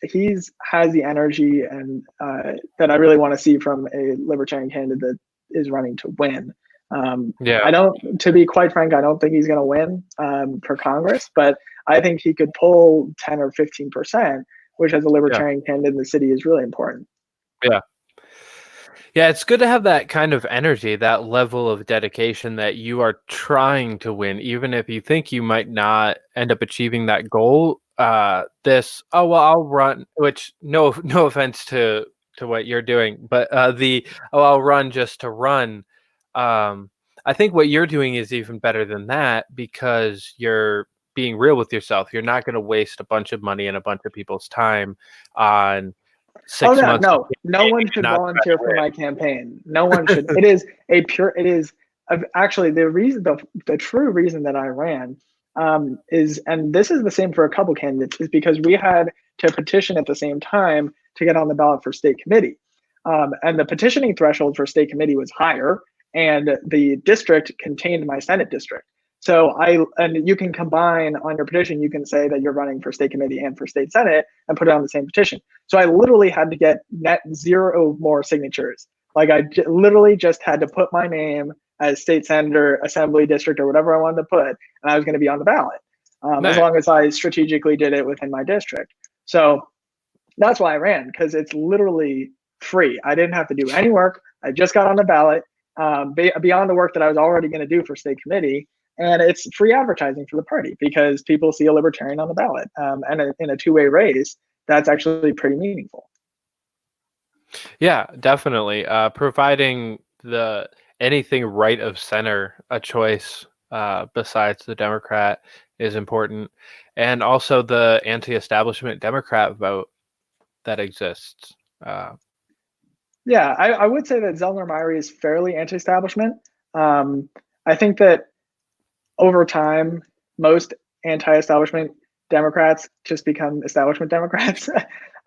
S3: has the energy and that I really want to see from a Libertarian candidate that is running to win. To be quite frank, I don't think he's going to win for Congress, but I think he could pull 10 or 15%, which as a Libertarian candidate in the city is really important.
S2: Yeah, it's good to have that kind of energy, that level of dedication that you are trying to win, even if you think you might not end up achieving that goal. I'll run, which no offense to what you're doing, but I'll run just to run. I think what you're doing is even better than that, because you're being real with yourself. You're not going to waste a bunch of money and a bunch of people's time on 6 months.
S3: No one should volunteer for my campaign. No one should. Actually the true reason that I ran and this is the same for a couple candidates, is because we had to petition at the same time to get on the ballot for state committee. And the petitioning threshold for state committee was higher, and the district contained my Senate district. So and you can combine on your petition, you can say that you're running for state committee and for state Senate and put it on the same petition. So I literally had to get net 0 more signatures. Like literally just had to put my name as state senator, assembly district, or whatever I wanted to put, and I was going to be on the ballot.
S2: Nice.
S3: As long as I strategically did it within my district. So that's why I ran, because it's literally free. I didn't have to do any work. I just got on the ballot beyond the work that I was already going to do for state committee. And it's free advertising for the party because people see a libertarian on the ballot. And in a two-way race, that's actually pretty meaningful.
S2: Yeah, definitely. Providing anything right of center a choice besides the Democrat is important. And also the anti-establishment Democrat vote that exists.
S3: Yeah, I would say that Zellner Myrie is fairly anti-establishment. I think that over time, most anti-establishment Democrats just become establishment Democrats.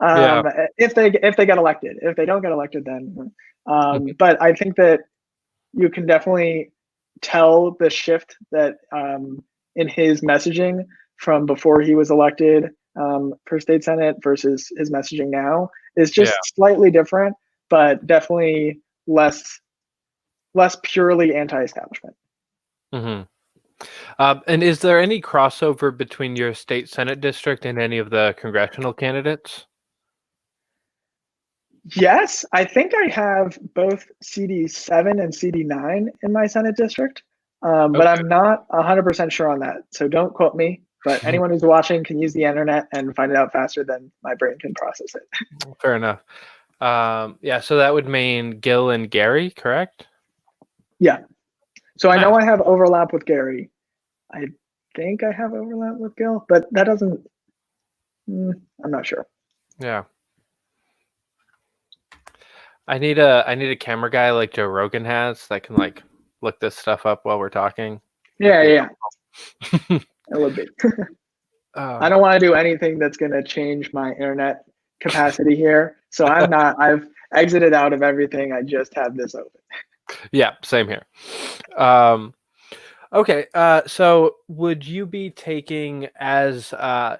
S3: If they get elected. If they don't get elected, then. But I think that you can definitely tell the shift that in his messaging from before he was elected for state Senate versus his messaging now is just slightly different, but definitely less purely anti-establishment.
S2: Mm-hmm. And is there any crossover between your state Senate district and any of the congressional candidates?
S3: Yes, I think I have both CD7 and CD9 in my Senate district, but I'm not 100% sure on that. So don't quote me, but anyone who's watching can use the internet and find it out faster than my brain can process it.
S2: Fair enough. So that would mean Gil and Gary, correct?
S3: Yeah. So I know I have overlap with Gary. I think I have overlap with Gil, but that doesn't, I'm not sure.
S2: Yeah. I need a camera guy like Joe Rogan has that can like look this stuff up while we're talking.
S3: Yeah. It would be. I don't want to do anything that's going to change my internet capacity here. So I've exited out of everything. I just have this open.
S2: Yeah, same here. Okay. So would you be taking as a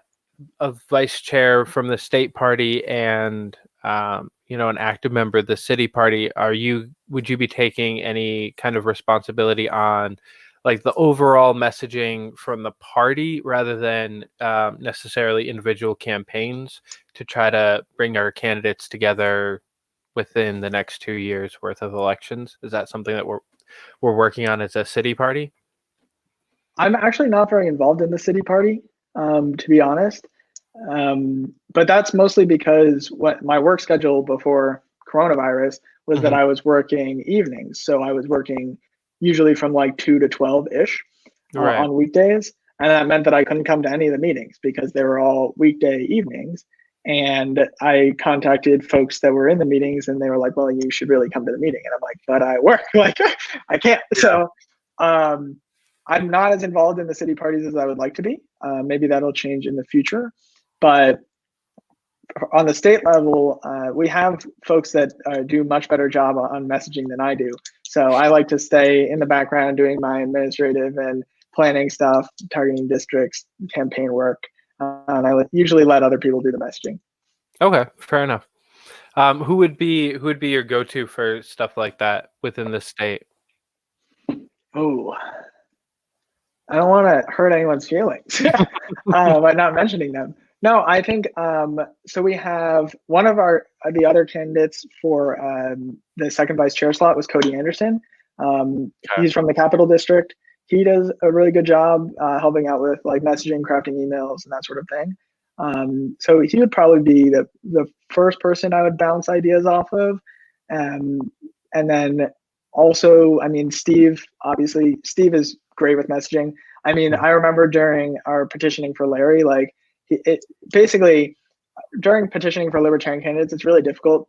S2: vice chair from the state party and an active member of the city party, would you be taking any kind of responsibility on like the overall messaging from the party rather than necessarily individual campaigns to try to bring our candidates together within the next 2 years worth of elections? Is that something that we're working on as a city party?
S3: I'm actually not very involved in the city party, to be honest. But that's mostly because what my work schedule before coronavirus was that I was working evenings. So I was working usually from like 2 to 12-ish on weekdays. And that meant that I couldn't come to any of the meetings because they were all weekday evenings. And I contacted folks that were in the meetings and they were like, well, you should really come to the meeting. And I'm like, but I work, like I can't. Yeah. So I'm not as involved in the city parties as I would like to be. Maybe that'll change in the future. But on the state level, we have folks that do much better job on messaging than I do. So I like to stay in the background doing my administrative and planning stuff, targeting districts, campaign work. And I usually let other people do the messaging.
S2: Okay, fair enough. Who would be your go-to for stuff like that within the state?
S3: Oh, I don't want to hurt anyone's feelings by not mentioning them. No, I think so. We have one of the other candidates for the second vice chair slot was Cody Anderson. He's from the Capital District. He does a really good job helping out with like messaging, crafting emails, and that sort of thing. So he would probably be the first person I would bounce ideas off of. And then also, I mean, Steve is great with messaging. I mean, I remember during our petitioning for Larry, like basically during petitioning for libertarian candidates, it's really difficult,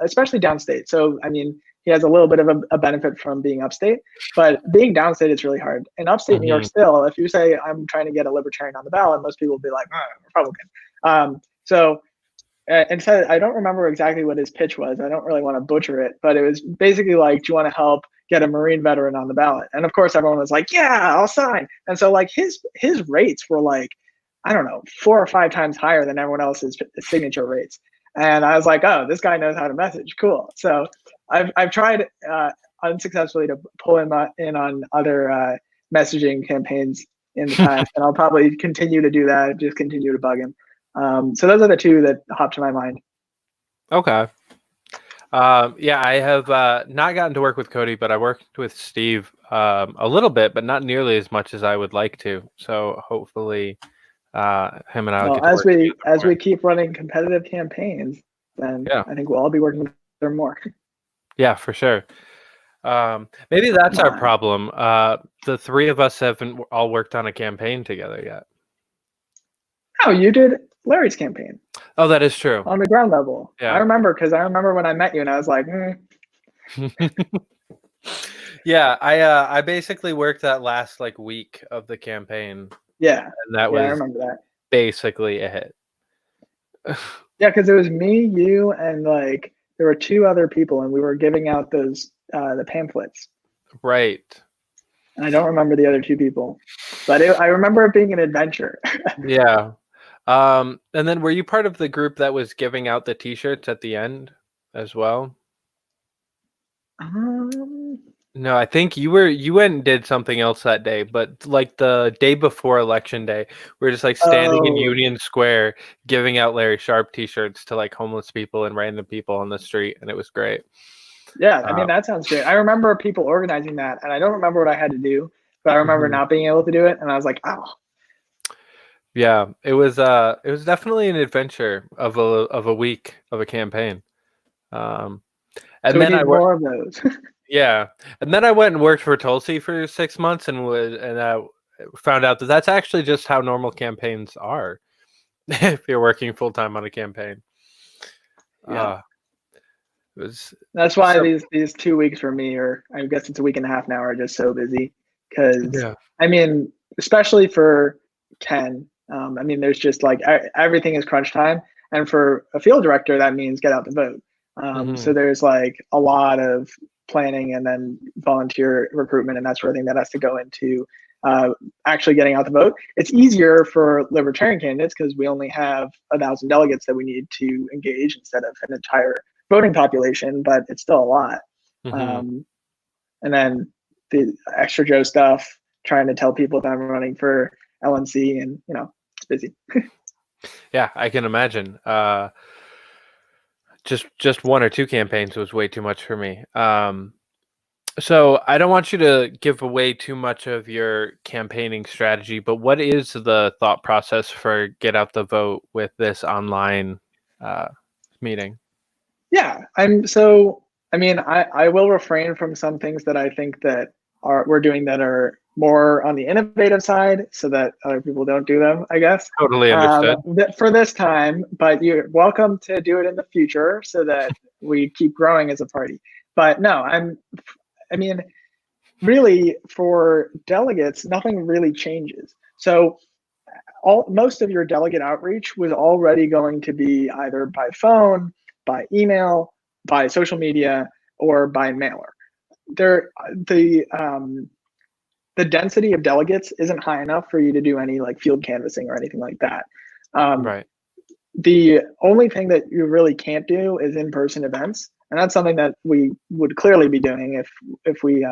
S3: especially downstate. So, I mean, he has a little bit of a benefit from being upstate, but being downstate is really hard. In upstate New York, still, if you say I'm trying to get a libertarian on the ballot, most people will be like, Republican. So instead, I don't remember exactly what his pitch was. I don't really want to butcher it, but it was basically like, do you want to help get a Marine veteran on the ballot? And of course, everyone was like, yeah, I'll sign. And so like his rates were like, I don't know, 4 or 5 times higher than everyone else's signature rates. And I was like, oh, this guy knows how to message. Cool. So I've tried unsuccessfully to pull him in on other messaging campaigns in the past, and I'll probably continue to do that. Just continue to bug him. So those are the two that hop to my mind.
S2: Okay. Yeah, I have not gotten to work with Cody, but I worked with Steve a little bit, but not nearly as much as I would like to. So hopefully, him and I will get to
S3: as we keep running competitive campaigns, then
S2: yeah.
S3: I think we'll all be working together more.
S2: Yeah, for sure. Maybe that's our problem. The three of us haven't all worked on a campaign together yet.
S3: Oh, you did Larry's campaign.
S2: Oh, that is true.
S3: On the ground level.
S2: Yeah.
S3: I remember when I met you and I was like,
S2: Yeah, I basically worked that last like week of the campaign.
S3: Yeah.
S2: And that was
S3: I remember that.
S2: Basically a hit.
S3: Yeah, because it was me, you, and like there were 2 other people, and we were giving out those the pamphlets.
S2: Right.
S3: And I don't remember the other 2 people, but I remember it being an adventure.
S2: Yeah. And then were you part of the group that was giving out the T-shirts at the end as well? No, I think you went and did something else that day, but like the day before election day, we were just like standing in Union Square giving out Larry Sharp T-shirts to like homeless people and random people on the street, and it was great.
S3: Yeah, I mean that sounds great. I remember people organizing that, and I don't remember what I had to do, but I remember not being able to do it, and I was like, oh.
S2: Yeah, it was definitely an adventure of a week of a campaign. And
S3: so
S2: then
S3: we need more of those.
S2: Yeah, and then I went and worked for Tulsi for 6 months, and I found out that that's actually just how normal campaigns are. If you're working full time on a campaign,
S3: yeah, that's why these 2 weeks for me, or I guess it's a week and a half now, are just so busy. Because I mean, especially for Ken, I mean, there's just like everything is crunch time, and for a field director, that means get out the vote. So there's like a lot of planning and then volunteer recruitment and that sort of thing that has to go into actually getting out the vote. It's easier for libertarian candidates because we only have 1,000 delegates that we need to engage instead of an entire voting population, but it's still a lot. And then the extra Joe stuff, trying to tell people that I'm running for LNC, and it's busy.
S2: Yeah, I can imagine. Just 1 or 2 campaigns was way too much for me. So I don't want you to give away too much of your campaigning strategy, but what is the thought process for Get Out the Vote with this online meeting? Yeah,
S3: I mean, I will refrain from some things that I think that we're doing that are more on the innovative side, so that other people don't do them, I guess.
S2: Totally understood.
S3: For this time, but you're welcome to do it in the future so that we keep growing as a party. But no, I mean, really, for delegates, nothing really changes. So most of your delegate outreach was already going to be either by phone, by email, by social media, or by mailer. The density of delegates isn't high enough for you to do any like field canvassing or anything like that.
S2: Right.
S3: The only thing that you really can't do is in-person events, and that's something that we would clearly be doing if we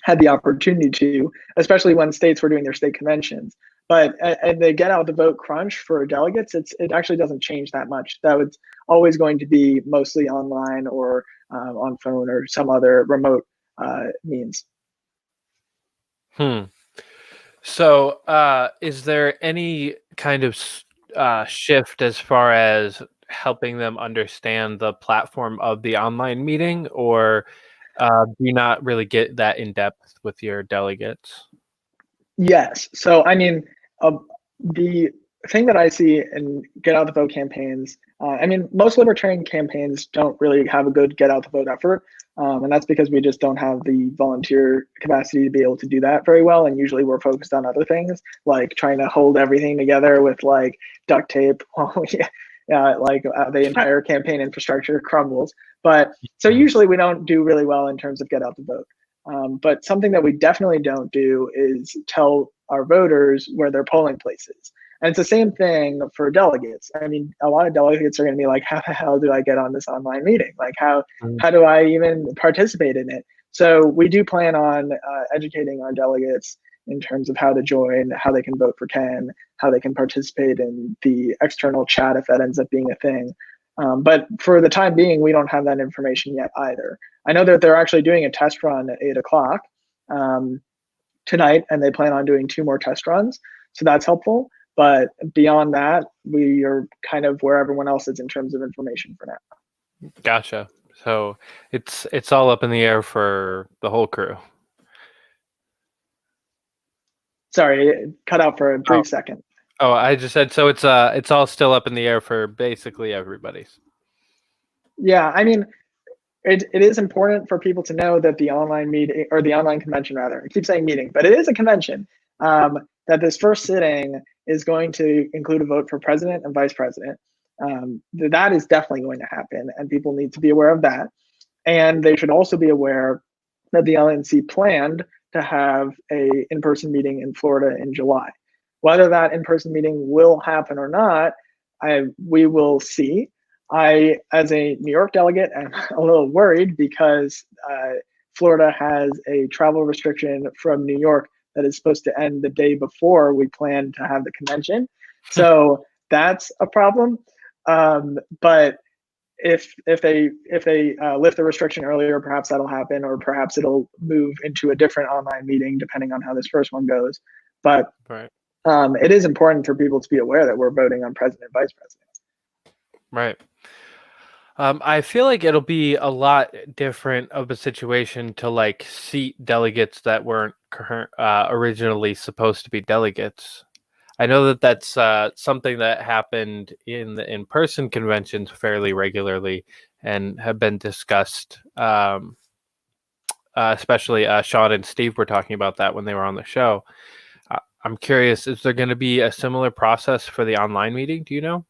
S3: had the opportunity to, especially when states were doing their state conventions. But and the Get Out the Vote crunch for delegates, it actually doesn't change that much. That was always going to be mostly online or on phone or some other remote means.
S2: So is there any kind of shift as far as helping them understand the platform of the online meeting, or do you not really get that in depth with your delegates?
S3: Yes. So I mean, the thing that I see in get out the vote campaigns, I mean, most libertarian campaigns don't really have a good get out the vote effort. And that's because we just don't have the volunteer capacity to be able to do that very well. And usually we're focused on other things, like trying to hold everything together with like duct tape while the entire campaign infrastructure crumbles. But so usually we don't do really well in terms of get out the vote. But something that we definitely don't do is tell our voters where their polling place is. And it's the same thing for delegates. I mean, a lot of delegates are going to be like, how the hell do I get on this online meeting? Like, how do I even participate in it? So we do plan on educating our delegates in terms of how to join, how they can vote for Ken, how they can participate in the external chat if that ends up being a thing. But for the time being, we don't have that information yet either. I know that they're actually doing a test run at 8 o'clock tonight, and they plan on doing 2 more test runs. So that's helpful. But beyond that, we are kind of where everyone else is in terms of information for now.
S2: Gotcha. So it's all up in the air for the whole crew.
S3: Sorry, it cut out for a brief second.
S2: Oh, I just said so. It's all still up in the air for basically everybody's.
S3: Yeah, I mean, it is important for people to know that the online meeting, or the online convention rather, I keep saying meeting, but it is a convention, that this first sitting is going to include a vote for president and vice president. That is definitely going to happen, and people need to be aware of that. And they should also be aware that the LNC planned to have a in-person meeting in Florida in July. Whether that in-person meeting will happen or not, we will see. I, as a New York delegate, am a little worried because Florida has a travel restriction from New York that is supposed to end the day before we plan to have the convention. So that's a problem. But if they lift the restriction earlier, perhaps that'll happen, or perhaps it'll move into a different online meeting depending on how this first one goes. But
S2: right.
S3: It is important for people to be aware that we're voting on president and vice president.
S2: Right. I feel like it'll be a lot different of a situation to like seat delegates that weren't originally supposed to be delegates. I know that that's something that happened in the in-person conventions fairly regularly and have been discussed. Especially Sean and Steve were talking about that when they were on the show. I'm curious, is there going to be a similar process for the online meeting? Do you know?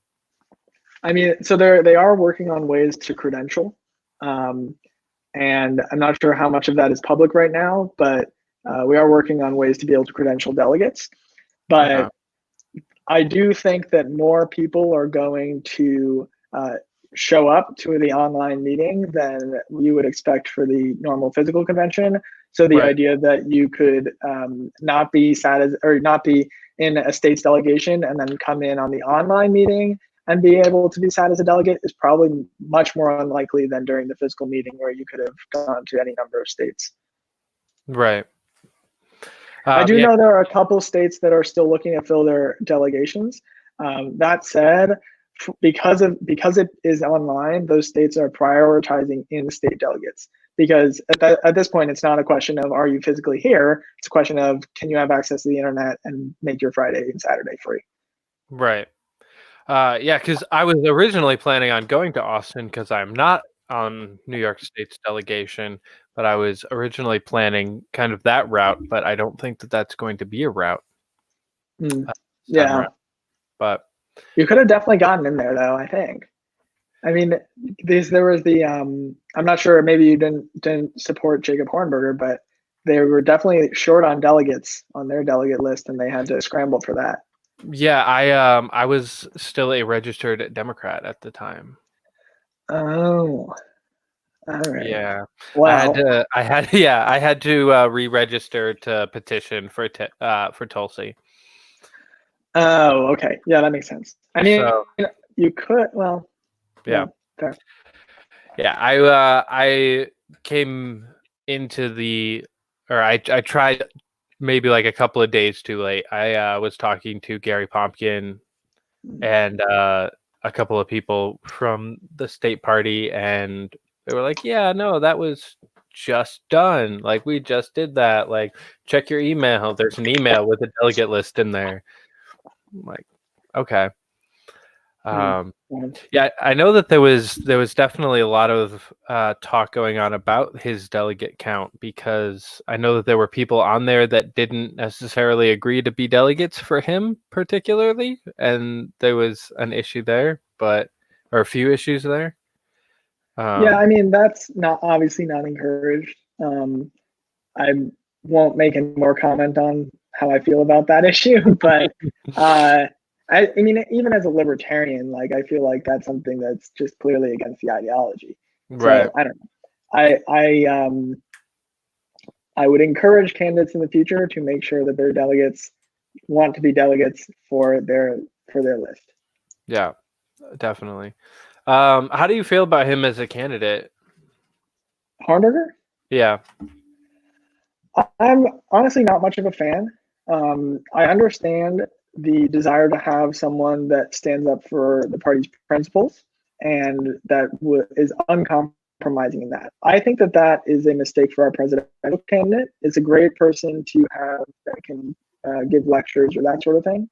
S3: I mean, so they are working on ways to credential, and I'm not sure how much of that is public right now, but we are working on ways to be able to credential delegates. But I do think that more people are going to show up to the online meeting than you would expect for the normal physical convention. So the idea that you could not be in a state's delegation and then come in on the online meeting and be able to be sat as a delegate is probably much more unlikely than during the physical meeting where you could have gone to any number of states. Right. I do know there are a couple states that are still looking to fill their delegations. That said, because it is online, those states are prioritizing in-state delegates. Because at this point, it's not a question of are you physically here? It's a question of can you have access to the internet and make your Friday and Saturday free.
S2: Right. Yeah, because I was originally planning on going to Austin because I'm not on New York State's delegation, but I was originally planning kind of that route, but I don't think that that's going to be a route.
S3: Yeah.
S2: But
S3: you could have definitely gotten in there, though, I think. I mean, there was the, I'm not sure, maybe you didn't support Jacob Hornberger, but they were definitely short on delegates on their delegate list, and they had to scramble for that.
S2: Yeah, I was still a registered Democrat at the time.
S3: Oh, all right.
S2: Yeah.
S3: Wow.
S2: I had to re-register to petition for Tulsi.
S3: Oh, okay. Yeah, that makes sense. I mean, you could. Well.
S2: Yeah.
S3: Fair.
S2: Yeah, I came into I tried maybe like a couple of days too late. I was talking to Gary Pompkin and a couple of people from the state party, and they were like, yeah, no, that was just done. Like, we just did that. Like, check your email. There's an email with a delegate list in there. I'm like, Okay.
S3: Um,
S2: Yeah, I know that there was definitely a lot of talk going on about his delegate count, because I know that there were people on there that didn't necessarily agree to be delegates for him particularly, and there was an issue there, or a few issues there.
S3: Yeah, I mean, that's not obviously not encouraged. I won't make any more comment on how I feel about that issue, but I mean, even as a libertarian, like I feel like that's something that's just clearly against the ideology.
S2: Right.
S3: So I don't know. I would encourage candidates in the future to make sure that their delegates want to be delegates for their list.
S2: Yeah, definitely. How do you feel about him as a candidate?
S3: Hornberger?
S2: Yeah.
S3: I'm honestly not much of a fan. I understand the desire to have someone that stands up for the party's principles and that is uncompromising in that. I think that that is a mistake for our presidential candidate. It's a great person to have that can give lectures or that sort of thing.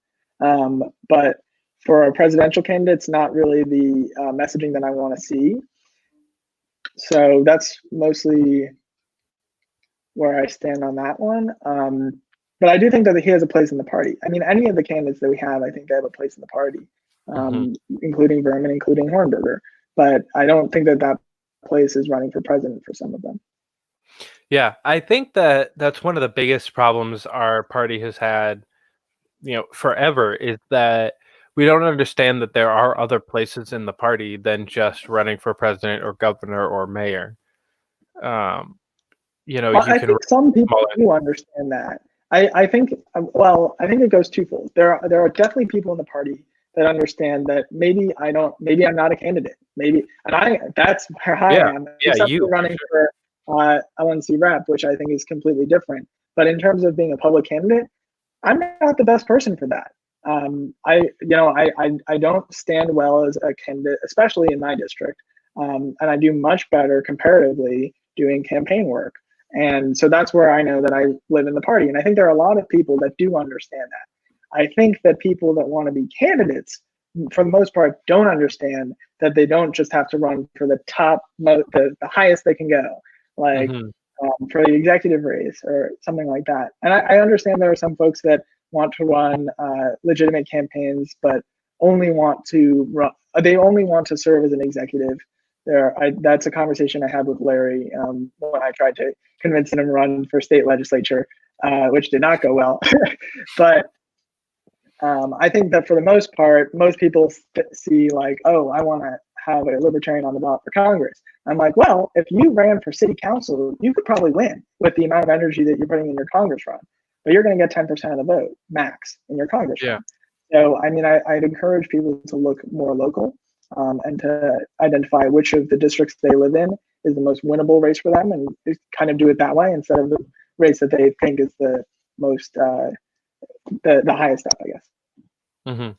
S3: But for a presidential candidate, it's not really the messaging that I want to see. So that's mostly where I stand on that one. But I do think that he has a place in the party. I mean, any of the candidates that we have, I think they have a place in the party, including Berman, including Hornberger. But I don't think that that place is running for president for some of them.
S2: Yeah, I think that that's one of the biggest problems our party has had, forever, is that we don't understand that there are other places in the party than just running for president or governor or mayor.
S3: I think some people do understand that. I think, I think it goes twofold. There are definitely people in the party that understand that maybe I'm not a candidate. That's where I am.
S2: Yeah,
S3: except for running for LNC rep, which I think is completely different. But in terms of being a public candidate, I'm not the best person for that. I don't stand well as a candidate, especially in my district. And I do much better comparatively doing campaign work. And so that's where I know that I live in the party. And I think there are a lot of people that do understand that. I think that people that want to be candidates, for the most part, don't understand that they don't just have to run for the top, the highest they can go, like for the executive race or something like that. And I understand there are some folks that want to run legitimate campaigns, but only want to serve as an executive. That's a conversation I had with Larry when I tried to convince him to run for state legislature, which did not go well. But I think that for the most part, most people see like, oh, I want to have a libertarian on the ballot for Congress. I'm like, well, if you ran for city council, you could probably win with the amount of energy that you're putting in your Congress run. But you're going to get 10% of the vote max in your Congress run. So, I mean, I'd encourage people to look more local. And to identify which of the districts they live in is the most winnable race for them, and kind of do it that way instead of the race that they think is the most the highest up, I guess.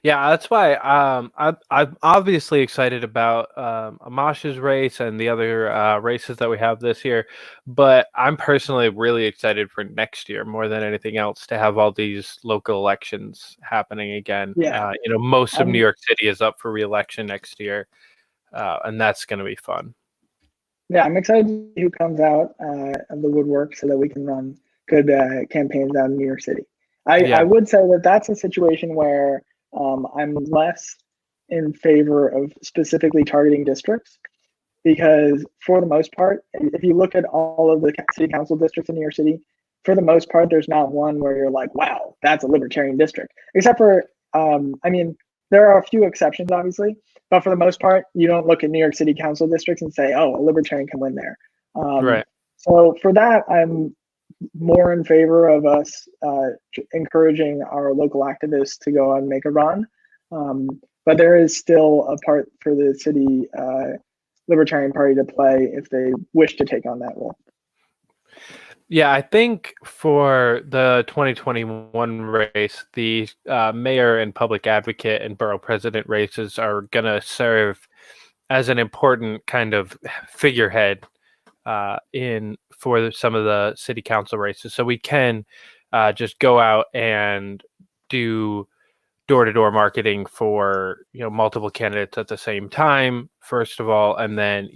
S2: Yeah, that's why I'm obviously excited about Amash's race and the other races that we have this year, but I'm personally really excited for next year more than anything else to have all these local elections happening again.
S3: Yeah.
S2: Most of New York City is up for re-election next year, and that's going to be fun.
S3: Yeah, I'm excited to see who comes out of the woodwork so that we can run good campaigns out in New York City. I would say that that's a situation where I'm less in favor of specifically targeting districts, because for the most part, if you look at all of the city council districts in New York City, for the most part, there's not one where you're like, wow, that's a libertarian district. Except for, I mean, there are a few exceptions, obviously, but for the most part, you don't look at New York City council districts and say, oh, a libertarian can win there.
S2: Right.
S3: So for that, I'm more in favor of us encouraging our local activists to go and make a run. But there is still a part for the city Libertarian Party to play if they wish to take on that role.
S2: Yeah, I think for the 2021 race, the mayor and public advocate and borough president races are going to serve as an important kind of figurehead for some of the city council races. So we can just go out and do door-to-door marketing for multiple candidates at the same time, first of all, and then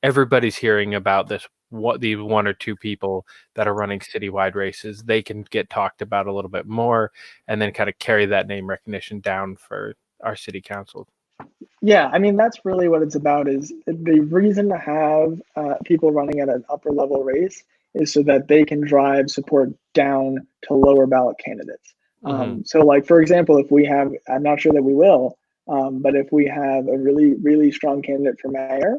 S2: everybody's hearing about these one or two people that are running citywide races. They can get talked about a little bit more, and then kind of carry that name recognition down for our city council.
S3: Yeah, I mean, that's really what it's about. Is the reason to have people running at an upper level race is so that they can drive support down to lower ballot candidates. So like, for example, if we have, I'm not sure that we will, but if we have a really, really strong candidate for mayor,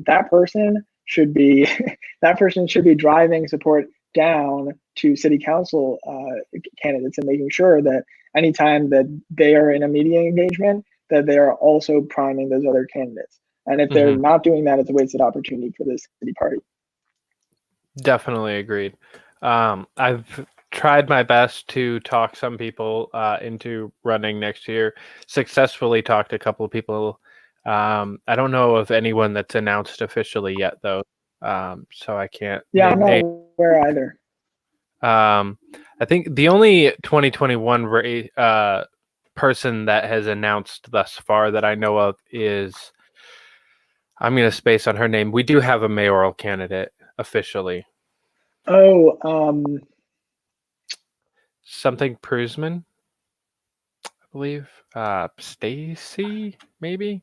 S3: that person should be driving support down to city council candidates and making sure that anytime that they are in a media engagement, that they are also priming those other candidates. And if they're not doing that, it's a wasted opportunity for the city party.
S2: Definitely agreed. I've tried my best to talk some people into running next year. Successfully talked a couple of people. I don't know of anyone that's announced officially yet, though. So I can't.
S3: Yeah, I'm not aware either.
S2: I think the only 2021 person that has announced thus far that I know of is, I'm going to space on her name. We do have a mayoral candidate officially.
S3: Oh,
S2: something Prusman, I believe. Stacy, maybe.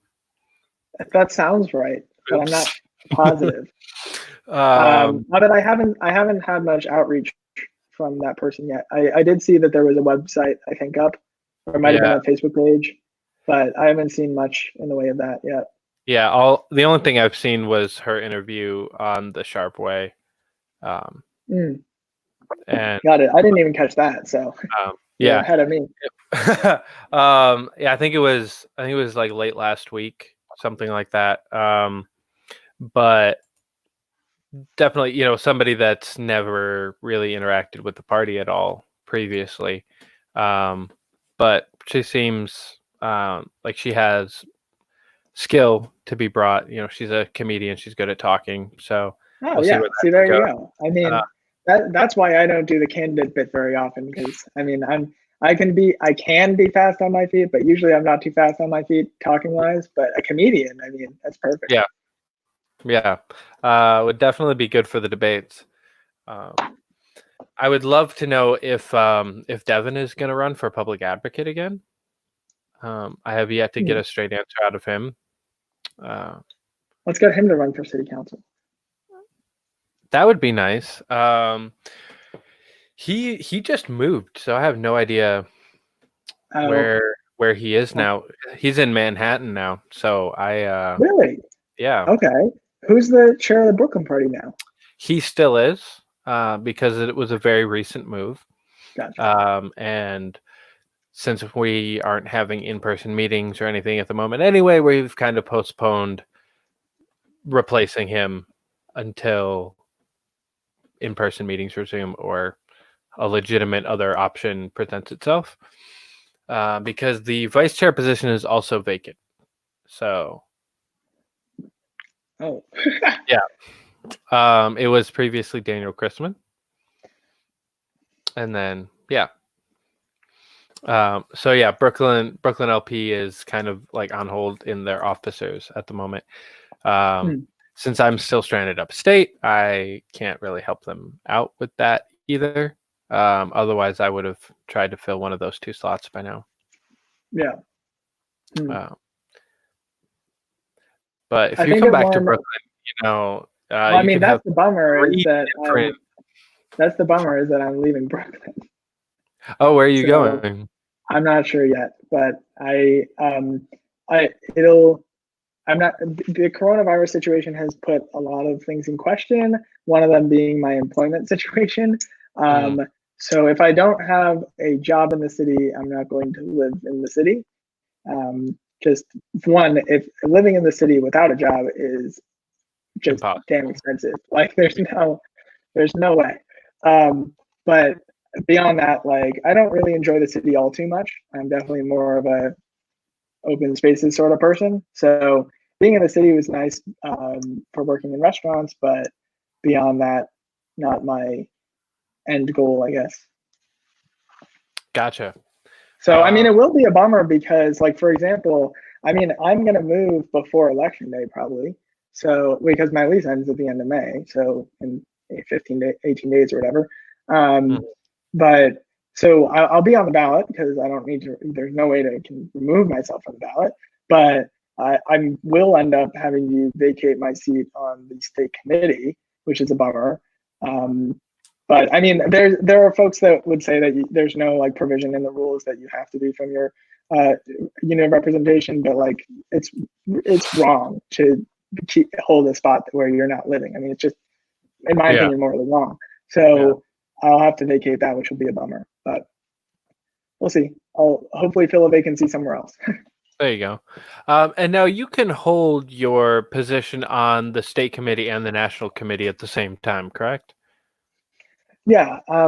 S3: That sounds right, but I'm not positive.
S2: Um,
S3: but I haven't had much outreach from that person yet. I did see that there was a website, I think, up, or it might have been a Facebook page, but I haven't seen much in the way of that yet.
S2: Yeah, the only thing I've seen was her interview on the Sharp Way. And
S3: got it. I didn't even catch that, so
S2: yeah,
S3: you're ahead of me.
S2: Yeah, I think it was like late last week, something like that. But definitely, somebody that's never really interacted with the party at all previously. But she seems like she has skill to be brought. She's a comedian. She's good at talking. So
S3: we'll see there you go. I mean, that's why I don't do the candidate bit very often, because I mean, I can be fast on my feet, but usually I'm not too fast on my feet talking wise. But a comedian, I mean, that's perfect.
S2: Yeah, would definitely be good for the debates. I would love to know if Devin is going to run for public advocate again. I have yet to get a straight answer out of him.
S3: Let's get him to run for city council.
S2: That would be nice. He just moved, so I have no idea where he is now. He's in Manhattan now, so I
S3: really.
S2: Yeah.
S3: Okay. Who's the chair of the Brooklyn party now?
S2: He still is, because it was a very recent move.
S3: Gotcha.
S2: And since we aren't having in-person meetings or anything at the moment anyway, we've kind of postponed replacing him until in-person meetings resume or a legitimate other option presents itself, because the vice chair position is also vacant. So yeah, it was previously Daniel Christman, and then so yeah, Brooklyn LP is kind of like on hold in their officers at the moment. Since I'm still stranded upstate, I can't really help them out with that either. Otherwise, I would have tried to fill one of those two slots by now.
S3: Yeah.
S2: But if you come back to Brooklyn,
S3: I mean, that's the bummer is that I'm leaving Brooklyn.
S2: Oh, where are you going?
S3: I'm not sure yet, but the coronavirus situation has put a lot of things in question. One of them being my employment situation. So if I don't have a job in the city, I'm not going to live in the city. Just one, if living in the city without a job is just damn expensive. Like there's no way. But beyond that, like I don't really enjoy the city all too much. I'm definitely more of a open spaces sort of person. So being in the city was nice for working in restaurants, but beyond that, not my end goal, I guess.
S2: Gotcha.
S3: So, I mean, it will be a bummer because, like, for example, I mean, I'm going to move before election day probably. So, because my lease ends at the end of May. So, in 18 days or whatever. But so I'll be on the ballot because I don't need to, there's no way to can remove myself from the ballot. But I will end up having to vacate my seat on the state committee, which is a bummer. But I mean, there are folks that would say that there's no like provision in the rules that you have to be from your unit of representation, but like it's wrong to hold a spot where you're not living. I mean, it's just, in my opinion, morally wrong. So I'll have to vacate that, which will be a bummer. But we'll see. I'll hopefully fill a vacancy somewhere else.
S2: There you go. And now you can hold your position on the state committee and the national committee at the same time, correct?
S3: Yeah. I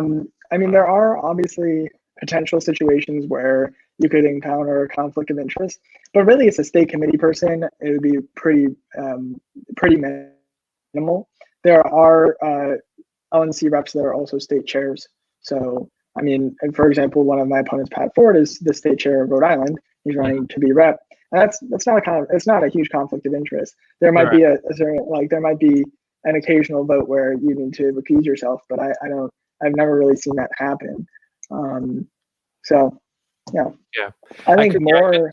S3: mean, there are obviously potential situations where you could encounter a conflict of interest, but really it's a state committee person. It would be pretty minimal. There are LNC reps that are also state chairs. So, I mean, for example, one of my opponents, Pat Ford, is the state chair of Rhode Island. He's running to be rep. And that's not it's not a huge conflict of interest. There might be a certain, like, there might be an occasional vote where you need to recuse yourself, but I've never really seen that happen. So, yeah. I think more.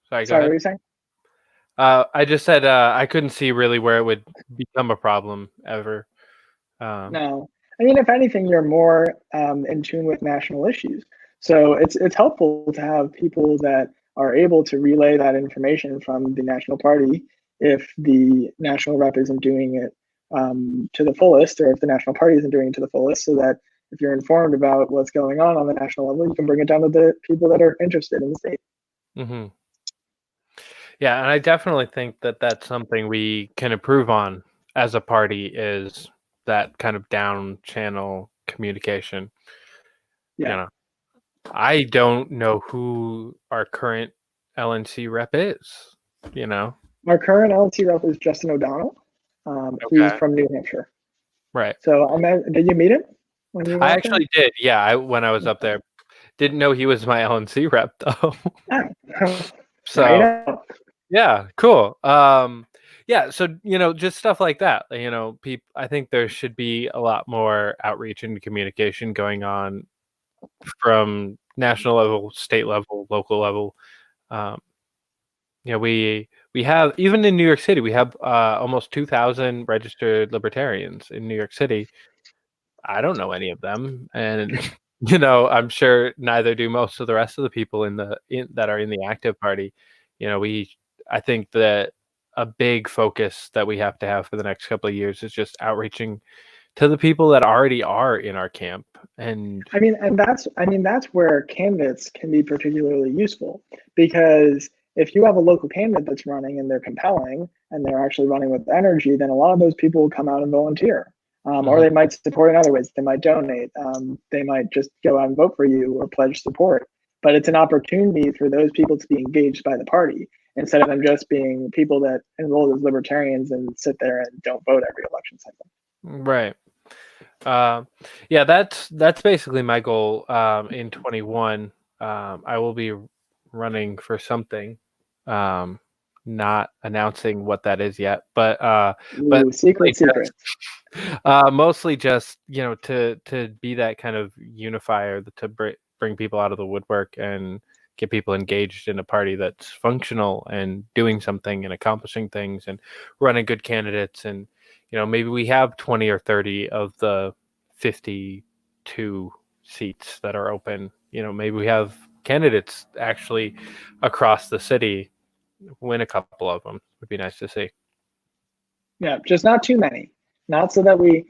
S2: Sorry,
S3: what were you saying?
S2: I just said I couldn't see really where it would become a problem ever.
S3: No, I mean, if anything, you're more in tune with national issues. So it's helpful to have people that are able to relay that information from the national party if the national rep isn't doing it to the fullest, or if the national party isn't doing it to the fullest, so that if you're informed about what's going on the national level, you can bring it down to the people that are interested in the state.
S2: Mm-hmm. Yeah, and I definitely think that that's something we can improve on as a party, is that kind of down channel communication.
S3: Yeah.
S2: You know, I don't know who our current LNC rep is. You know,
S3: our current LNC rep is Justin O'Donnell. He's from New Hampshire.
S2: Right.
S3: So did you meet him when you were
S2: I actually did. Yeah, when I was up there, didn't know he was my LNC rep though. So yeah, cool. Yeah, so just stuff like that. I think there should be a lot more outreach and communication going on from national level, state level, local level. We have, even in New York City, we have almost 2,000 registered libertarians in New York City. I don't know any of them, and I'm sure neither do most of the rest of the people that are in the active party. I think that a big focus that we have to have for the next couple of years is just outreaching to the people that already are in our camp. And
S3: that's where candidates can be particularly useful, because if you have a local candidate that's running and they're compelling and they're actually running with energy, then a lot of those people will come out and volunteer. Or they might support in other ways. They might donate. They might just go out and vote for you or pledge support. But it's an opportunity for those people to be engaged by the party, instead of them just being people that enroll as libertarians and sit there and don't vote every election cycle.
S2: Right. Yeah, that's basically my goal in 21. I will be running for something. Not announcing what that is yet, but
S3: secret.
S2: Mostly just to be that kind of unifier, to bring people out of the woodwork and get people engaged in a party that's functional and doing something and accomplishing things and running good candidates. And maybe we have 20 or 30 of the 52 seats that are open. Maybe we have candidates actually across the city win a couple of them. Would be nice to see.
S3: Yeah, just not too many. Not so that we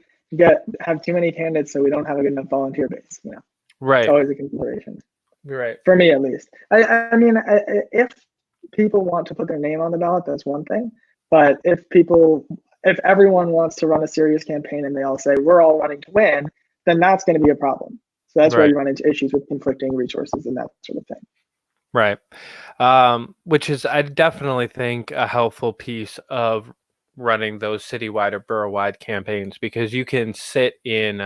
S3: have too many candidates, so we don't have a good enough volunteer base.
S2: Right.
S3: It's always a consideration.
S2: Right.
S3: For me, at least. I mean, if people want to put their name on the ballot, that's one thing. But if everyone wants to run a serious campaign and they all say we're all running to win, then that's going to be a problem. So that's where you run into issues with conflicting resources and that sort of thing.
S2: Right. Which is, I definitely think, a helpful piece of running those citywide or borough-wide campaigns, because you can sit in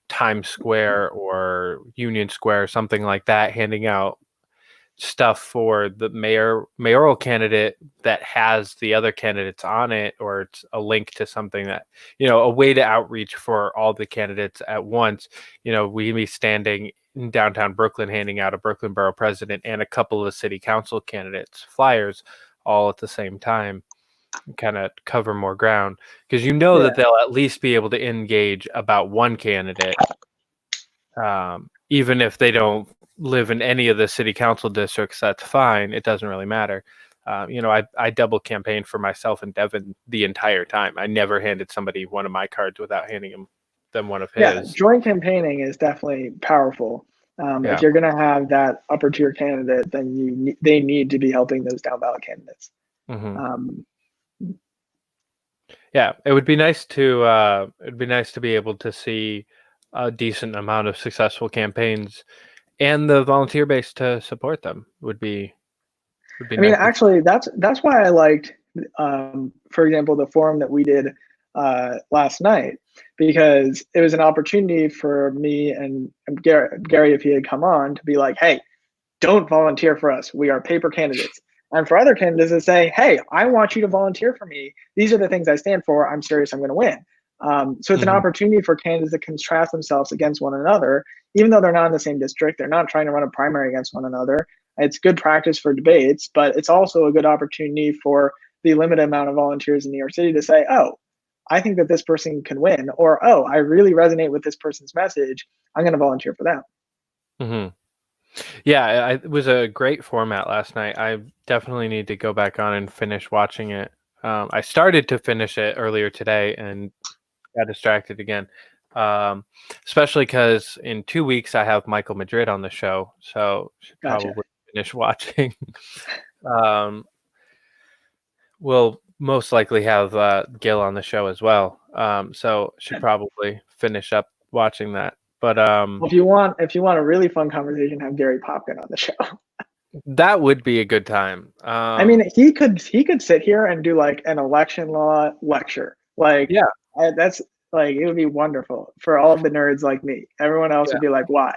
S2: Times Square or Union Square, something like that, handing out stuff for the mayoral candidate that has the other candidates on it, or it's a link to something that, a way to outreach for all the candidates at once. We'd be standing in downtown Brooklyn handing out a Brooklyn Borough president and a couple of city council candidates flyers all at the same time, kind of cover more ground, because that they'll at least be able to engage about one candidate, even if they don't live in any of the city council districts. That's fine. It doesn't really matter. I double campaigned for myself and Devin the entire time. I never handed somebody one of my cards without handing them one of his.
S3: Yeah, joint campaigning is definitely powerful. If you're going to have that upper tier candidate, then they need to be helping those down ballot candidates.
S2: Mm-hmm. Yeah, it would be nice to be able to see a decent amount of successful campaigns and the volunteer base to support them. Would be nice.
S3: Actually, that's why I liked, for example, the forum that we did last night, because it was an opportunity for me and Gary, if he had come on, to be like, hey, don't volunteer for us. We are paper candidates. And for other candidates to say, hey, I want you to volunteer for me. These are the things I stand for. I'm serious. I'm going to win. So it's an opportunity for candidates to contrast themselves against one another, even though they're not in the same district. They're not trying to run a primary against one another. It's good practice for debates, but it's also a good opportunity for the limited amount of volunteers in New York City to say, oh, I think that this person can win, or, oh, I really resonate with this person's message. I'm going to volunteer for them.
S2: Mm-hmm. Yeah, it was a great format last night. I definitely need to go back on and finish watching it. I started to finish it earlier today and got distracted again, especially because in 2 weeks I have Michael Madrid on the show, so should probably finish watching. We'll most likely have Gil on the show as well, so should probably finish up watching that. But
S3: if you want a really fun conversation, have Gary Popkin on the show.
S2: That would be a good time.
S3: He could sit here and do like an election law lecture. That's like, it would be wonderful for all of the nerds like me. Everyone else would be like, why?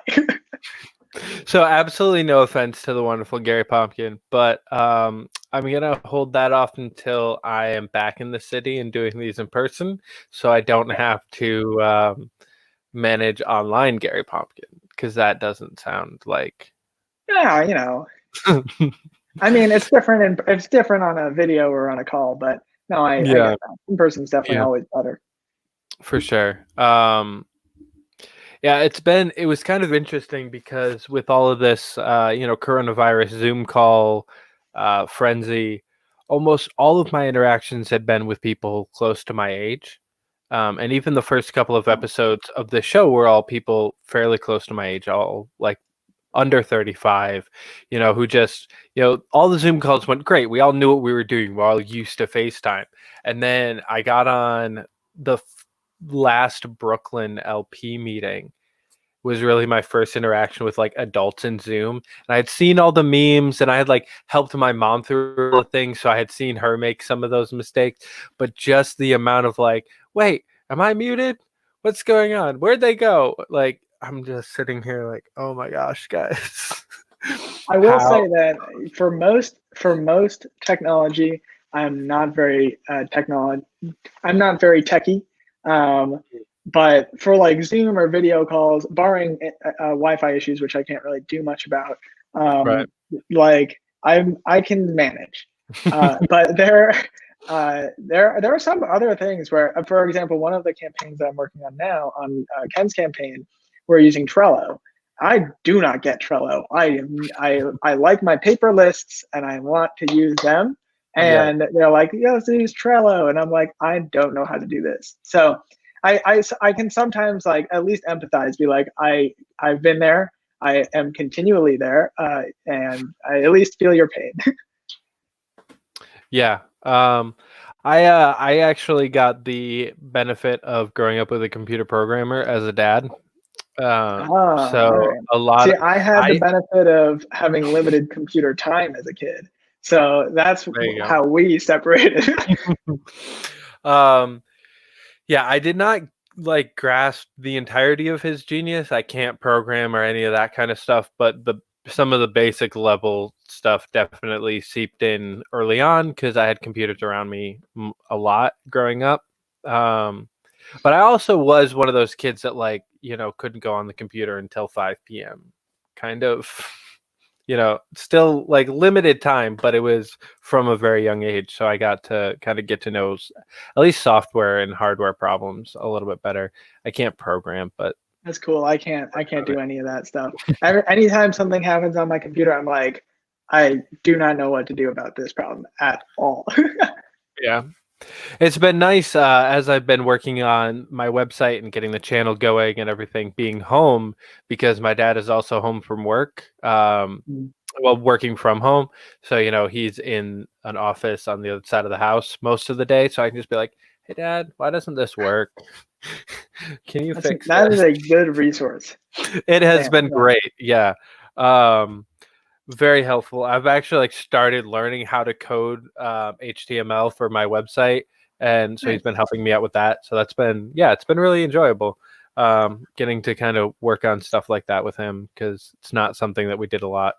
S2: So absolutely no offense to the wonderful Gary Popkin, but I'm gonna hold that off until I am back in the city and doing these in person, so I don't have to manage online Gary Popkin, because that doesn't sound like.
S3: Yeah, it's different, and it's different on a video or on a call, but no, I get that. In person is definitely always better.
S2: For sure. It was kind of interesting because with all of this, coronavirus Zoom call frenzy, almost all of my interactions had been with people close to my age. And even the first couple of episodes of the show were all people fairly close to my age, all like under 35, who just, all the Zoom calls went great. We all knew what we were doing. We're all used to FaceTime. And then I got on the last Brooklyn LP meeting, was really my first interaction with like adults in Zoom. And I had seen all the memes, and I had like helped my mom through the thing. So I had seen her make some of those mistakes, but just the amount of like, wait, am I muted? What's going on? Where'd they go? Like, I'm just sitting here like, oh my gosh, guys.
S3: I will say that for most technology, I'm not very I'm not very techie. But for like Zoom or video calls, barring Wi-Fi issues, which I can't really do much about, like I can manage. But there are some other things where, for example, one of the campaigns that I'm working on now, on Ken's campaign, we're using Trello. I do not get Trello. I like my paper lists and I want to use them. And they're like, yeah, let's use Trello. And I'm like, I don't know how to do this. So I can sometimes like at least empathize, be like, I've been there. I am continually there. And I at least feel your pain.
S2: Yeah. I actually got the benefit of growing up with a computer programmer as a dad. So a lot.
S3: See, I had the benefit of having limited computer time as a kid. So that's how we separated.
S2: Yeah, I did not like grasp the entirety of his genius. I can't program or any of that kind of stuff, but some of the basic level stuff definitely seeped in early on because I had computers around me a lot growing up. But I also was one of those kids that like, couldn't go on the computer until 5 p.m. kind of, still like limited time, but it was from a very young age. So I got to kind of get to know at least software and hardware problems a little bit better. I can't program, but
S3: That's cool. I can't do any of that stuff. Anytime something happens on my computer, I'm like, I do not know what to do about this problem at all.
S2: yeah. It's been nice as I've been working on my website and getting the channel going and everything, being home because my dad is also home from work. Well, working from home. So, he's in an office on the other side of the house most of the day. So I can just be like, hey, Dad, why doesn't this work? Can you fix
S3: that
S2: this?
S3: is a good resource.
S2: It has
S3: Damn,
S2: been
S3: yeah.
S2: great. Yeah. Very helpful. I've actually like started learning how to code HTML for my website. And so he's been helping me out with that. So it's been really enjoyable getting to kind of work on stuff like that with him because it's not something that we did a lot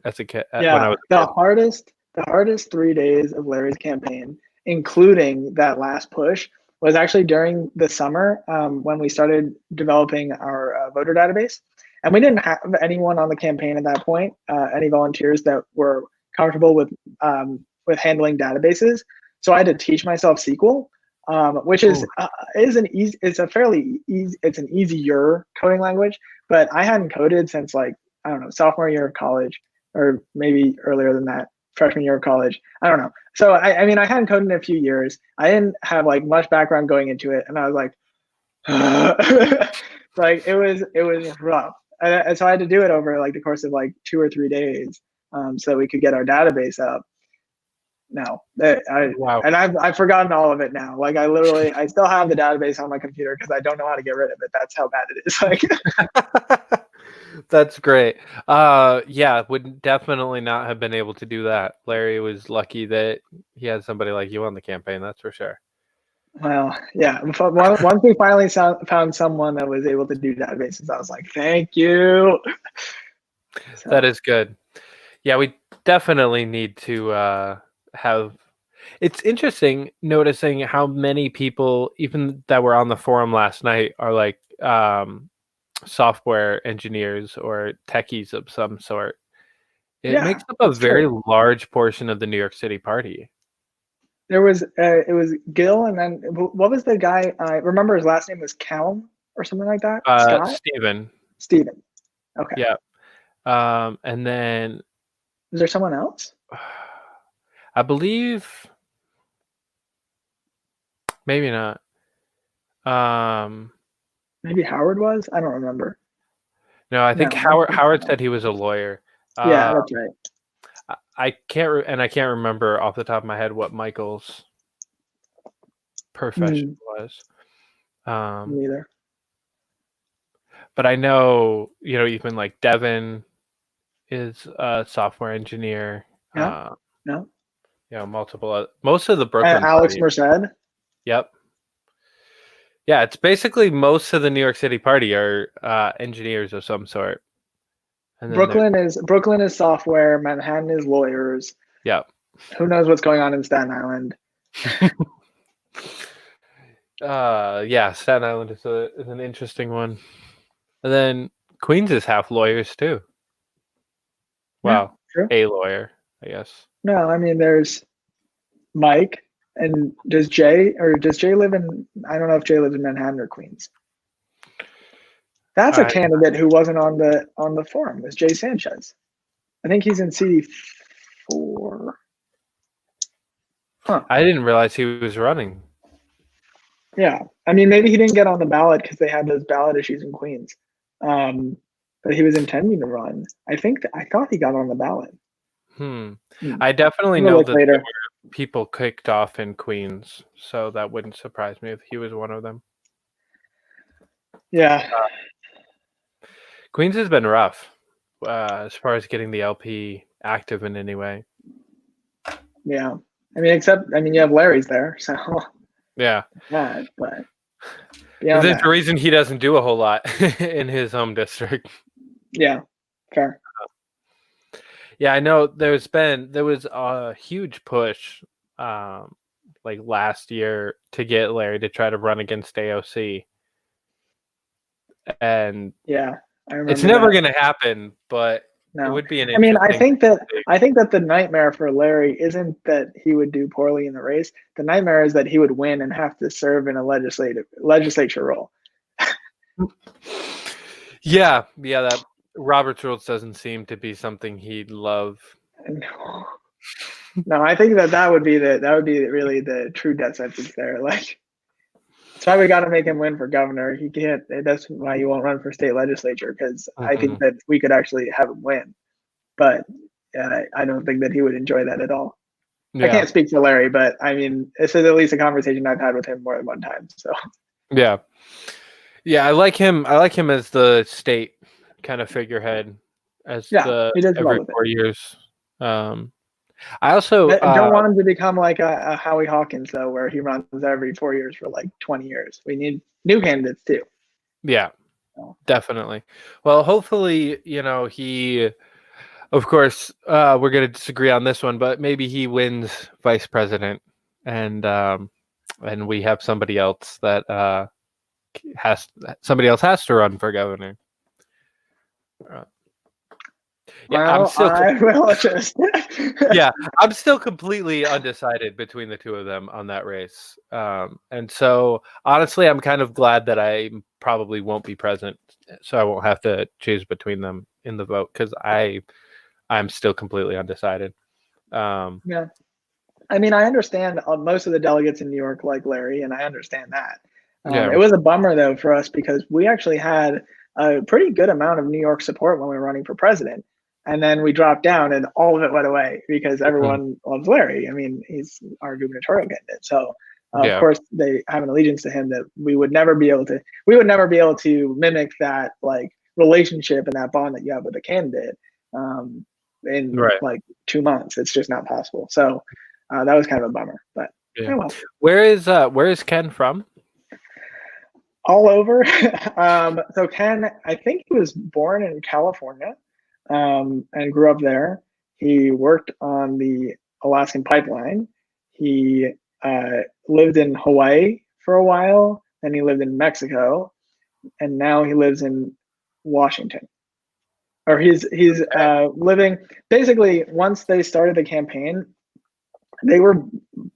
S2: as a kid. When I was a kid.
S3: The hardest 3 days of Larry's campaign, including that last push, was actually during the summer when we started developing our voter database. And we didn't have anyone on the campaign at that point, any volunteers that were comfortable with handling databases. So I had to teach myself SQL, which is an easier coding language. But I hadn't coded since like, I don't know, sophomore year of college, or maybe earlier than that, freshman year of college. I don't know. So I mean, I hadn't coded in a few years. I didn't have like much background going into it, and I was like, like it was rough. And so I had to do it over like the course of like 2 or 3 days, so that we could get our database up. No,
S2: Wow.
S3: And I've forgotten all of it now. Like I still have the database on my computer because I don't know how to get rid of it. That's how bad it is. Like,
S2: that's great. Would definitely not have been able to do that. Larry was lucky that he had somebody like you on the campaign. That's for sure.
S3: Well, yeah. Once we finally found someone that was able to do databases, I was like, thank you. So.
S2: That is good. Yeah, we definitely need to have. It's interesting noticing how many people, even that were on the forum last night, are like software engineers or techies of some sort. It makes up a very large portion of the New York City party.
S3: There was it was Gil, and then what was the guy? I remember his last name was Kelm or something like that. Scott? Steven. Okay.
S2: Yeah. And then
S3: is there someone else?
S2: I believe maybe not.
S3: Maybe Howard was? I don't remember.
S2: No, I think Howard said he was a lawyer.
S3: Yeah, that's right.
S2: I can't remember off the top of my head what Michael's profession was.
S3: Neither.
S2: But I know, even like Devin is a software engineer.
S3: Yeah. No.
S2: Multiple. Most of the Brooklyn.
S3: Alex Merced.
S2: Yep. Yeah, it's basically most of the New York City party are engineers of some sort. And
S3: Brooklyn is software. Manhattan is lawyers.
S2: Yep.
S3: Who knows what's going on in Staten Island?
S2: Staten Island is an interesting one. And then Queens is half lawyers too. Well, a lawyer, I guess.
S3: No, I mean there's Mike, and does Jay live in? I don't know if Jay lives in Manhattan or Queens. That's a candidate who wasn't on the forum. Was Jay Sanchez? I think he's in CD4. Huh.
S2: I didn't realize he was running.
S3: Yeah, I mean maybe he didn't get on the ballot because they had those ballot issues in Queens, but he was intending to run. I thought he got on the ballot.
S2: I definitely know that there were people kicked off in Queens, so that wouldn't surprise me if he was one of them.
S3: Yeah.
S2: Queens has been rough as far as getting the LP active in any way.
S3: Yeah. I mean, you have Larry's there, so
S2: yeah.
S3: but beyond
S2: There's
S3: that.
S2: a reason he doesn't do a whole lot in his home district.
S3: Yeah, fair.
S2: Yeah, I know there was a huge push like last year to get Larry to try to run against AOC. And
S3: Yeah, I remember
S2: it's never
S3: that.
S2: going to happen, but it
S3: No,
S2: would be an
S3: I mean,
S2: interesting.
S3: I think that the nightmare for Larry isn't that he would do poorly in the race. The nightmare is that he would win and have to serve in a legislature role.
S2: Yeah, that Robert's rules doesn't seem to be something he'd love.
S3: No, no, I think that would be really the true death sentence there. Like, that's why we got to make him win for governor. He can't. That's why he won't run for state legislature, because I think that we could actually have him win. But I don't think that he would enjoy that at all.
S2: Yeah.
S3: I can't speak for Larry, but I mean, this is at least a conversation I've had with him more than one time. So
S2: yeah, I like him. I like him as the state kind of figurehead, as
S3: he does
S2: every
S3: well with
S2: 4 years. I also
S3: don't want him to become like a Howie Hawkins, though, where he runs every 4 years for like 20 years. We need new candidates too.
S2: Yeah, definitely. Well, hopefully, he, of course, we're going to disagree on this one, but maybe he wins vice president, and we have somebody else that has to run for governor.
S3: Yeah,
S2: I'm still completely undecided between the two of them on that race. And so honestly, I'm kind of glad that I probably won't be present, so I won't have to choose between them in the vote, because I'm still completely undecided.
S3: Yeah. I mean, I understand most of the delegates in New York like Larry, and I understand that. It was a bummer, though, for us, because we actually had a pretty good amount of New York support when we were running for president. And then we dropped down and all of it went away because everyone loves Larry. I mean, he's our gubernatorial candidate. So, of course, they have an allegiance to him that we would never be able to mimic that like relationship and that bond that you have with a candidate in like 2 months. It's just not possible. So that was kind of a bummer. But well.
S2: Where is Ken from?
S3: All over. So Ken, I think he was born in California. And grew up there. He worked on the Alaskan pipeline. He lived in Hawaii for a while, then he lived in Mexico, and now he lives in Washington. Or he's living, basically, once they started the campaign, they were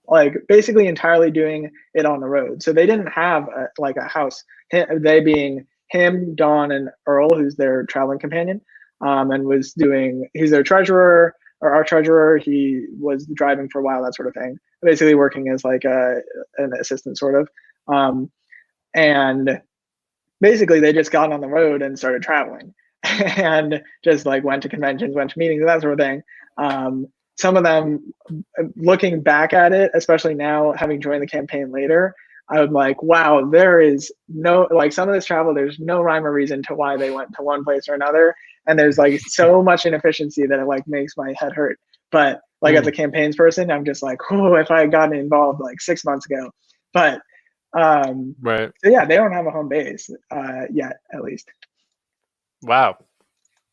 S3: like basically entirely doing it on the road. So they didn't have a house. They being him, Dawn, and Earl, who's their traveling companion. And he's their treasurer, or our treasurer. He was driving for a while, that sort of thing, basically working as like an assistant sort of. And basically they just got on the road and started traveling and just like went to conventions, went to meetings, and that sort of thing. Some of them, looking back at it, especially now having joined the campaign later, I would like, wow, there is no, like some of this travel, there's no rhyme or reason to why they went to one place or another. And there's like so much inefficiency that it like makes my head hurt. But like as a campaigns person, I'm just like, oh, if I had gotten involved like 6 months ago. But
S2: right.
S3: So yeah, they don't have a home base yet, at least.
S2: Wow.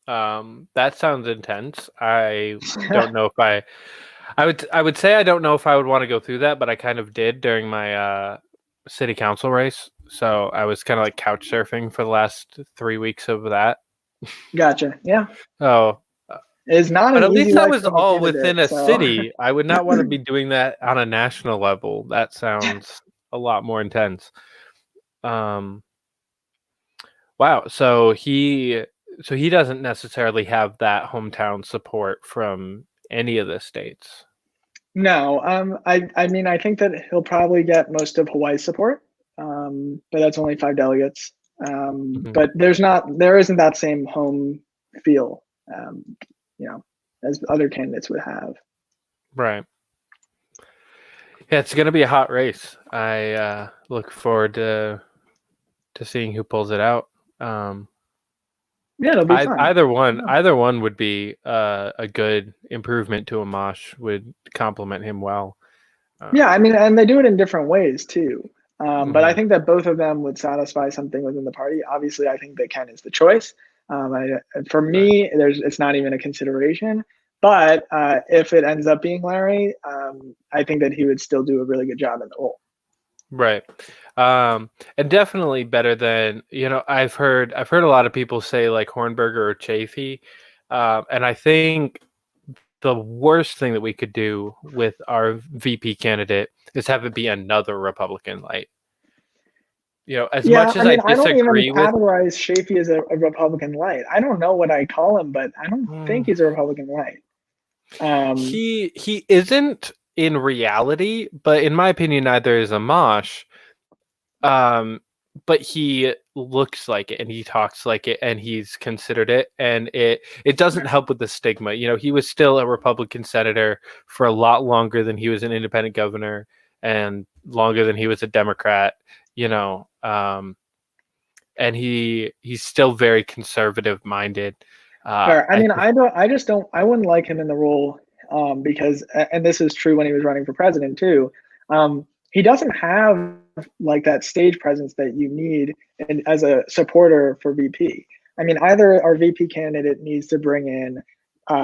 S2: That sounds intense. I don't know if I would say I don't know if I would want to go through that, but I kind of did during my city council race. So I was kind of like couch surfing for the last 3 weeks of that.
S3: Gotcha. Yeah.
S2: Oh,
S3: it's not.
S2: But at least that was all within a city. I would not want to be doing that on a national level. That sounds a lot more intense. Wow. So he doesn't necessarily have that hometown support from any of the states. No.
S3: I mean, I think that he'll probably get most of Hawaii's support. But that's only 5 delegates. But there isn't that same home feel, as other candidates would have.
S2: Right. Yeah, it's going to be a hot race. I look forward to seeing who pulls it out.
S3: Yeah, it'll be fun.
S2: Either one would be a good improvement to Amash, would complement him well.
S3: Yeah, I mean, and they do it in different ways too. But I think that both of them would satisfy something within the party. Obviously, I think that Ken is the choice. For me, it's not even a consideration. But if it ends up being Larry, I think that he would still do a really good job in the role.
S2: Right. And definitely better than, I've heard a lot of people say like Hornberger or Chafee. And I think the worst thing that we could do with our VP candidate is have it be another Republican light. As much as I
S3: I don't even
S2: disagree with,
S3: categorize Chafee as a Republican light. I don't know what I call him, but I don't think he's a Republican light.
S2: He isn't in reality, but in my opinion, neither is Amash. But he looks like it, and he talks like it, and he's considered it, and it doesn't help with the stigma. He was still a Republican senator for a lot longer than he was an independent governor, and longer than he was a Democrat. And he's still very conservative minded.
S3: Fair. I wouldn't like him in the role because, and this is true when he was running for president too. He doesn't have like that stage presence that you need as a supporter for VP. I mean, either our VP candidate needs to bring in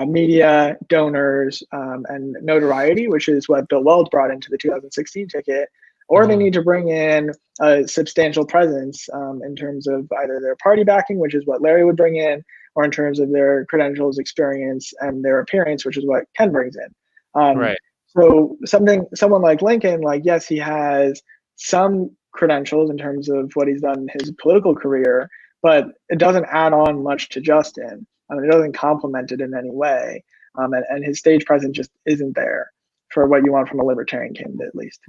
S3: media, donors, and notoriety, which is what Bill Weld brought into the 2016 ticket, or they need to bring in a substantial presence in terms of either their party backing, which is what Larry would bring in, or in terms of their credentials, experience, and their appearance, which is what Ken brings in.
S2: Right.
S3: So someone like Lincoln, like, yes, he has some credentials in terms of what he's done in his political career, but it doesn't add on much to Justin. It doesn't complement it in any way. And his stage presence just isn't there for what you want from a libertarian candidate, at least.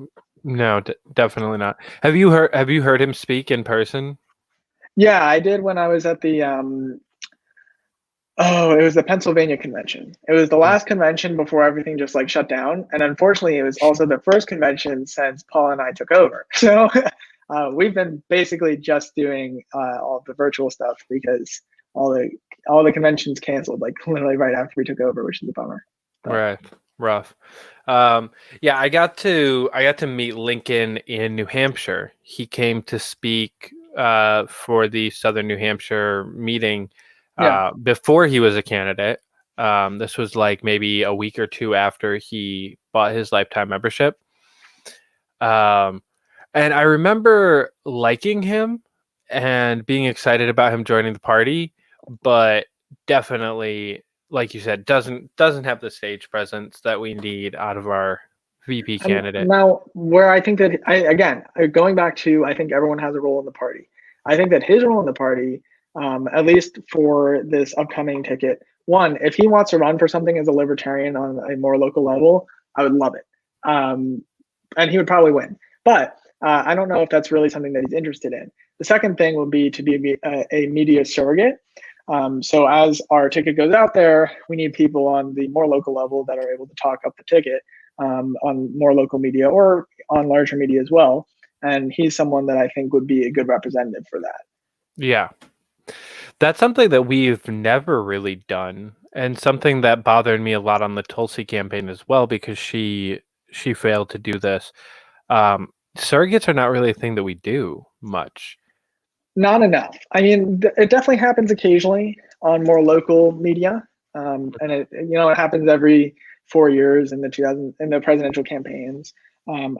S2: No, definitely not. Have you heard him speak in person?
S3: Yeah, I did when I was at the it was the Pennsylvania convention. It was the last convention before everything just like shut down. And unfortunately, it was also the first convention since Paul and I took over. So we've been basically just doing all the virtual stuff because all the conventions canceled like literally right after we took over, which is a bummer. But.
S2: Right. Rough. Yeah, I got to meet Lincoln in New Hampshire. He came to speak for the Southern New Hampshire meeting before he was a candidate. This was like maybe a week or two after he bought his lifetime membership. And I remember liking him and being excited about him joining the party, but definitely, like you said, doesn't have the stage presence that we need out of our VP candidate.
S3: Now, where I think that going back to, I think everyone has a role in the party. I think that his role in the party, at least for this upcoming ticket, one, if he wants to run for something as a libertarian on a more local level, I would love it. And he would probably win. But I don't know if that's really something that he's interested in. The second thing would be to be a media surrogate. So as our ticket goes out there, we need people on the more local level that are able to talk up the ticket on more local media or on larger media as well. And he's someone that I think would be a good representative for that.
S2: Yeah. That's something that we've never really done, and something that bothered me a lot on the Tulsi campaign as well, because she failed to do this. Surrogates are not really a thing that we do much.
S3: Not enough. I mean, it definitely happens occasionally on more local media, and it happens every 4 years in the presidential campaigns,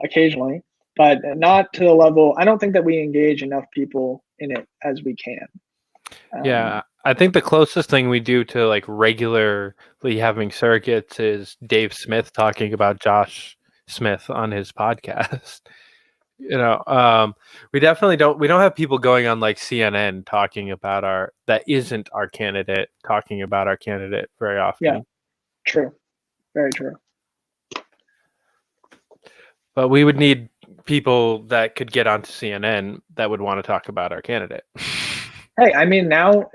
S3: occasionally, but not to the level. I don't think that we engage enough people in it as we can.
S2: Yeah, I think the closest thing we do to like regularly having surrogates is Dave Smith talking about Josh Smith on his podcast. We definitely don't. We don't have people going on like CNN talking about that isn't our candidate, talking about our candidate very often.
S3: Yeah, true, very true.
S2: But we would need people that could get onto CNN that would want to talk about our candidate.
S3: Hey, I mean, now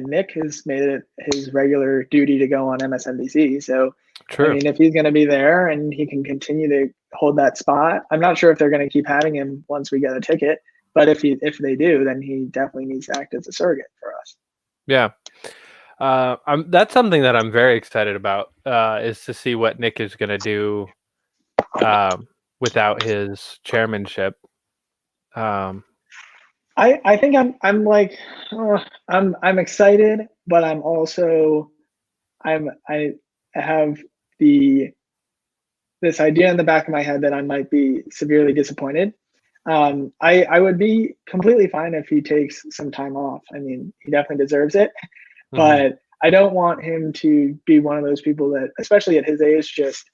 S3: Nick has made it his regular duty to go on MSNBC. So,
S2: True.
S3: I mean, if he's going to be there and he can continue to hold that spot, I'm not sure if they're going to keep having him once we get a ticket. But if they do, then he definitely needs to act as a surrogate for us.
S2: Yeah. That's something that I'm very excited about, is to see what Nick is going to do without his chairmanship.
S3: I think I'm like I'm excited, but I'm also I have the this idea in the back of my head that I might be severely disappointed. I would be completely fine if he takes some time off. I mean, he definitely deserves it, but I don't want him to be one of those people that, especially at his age, just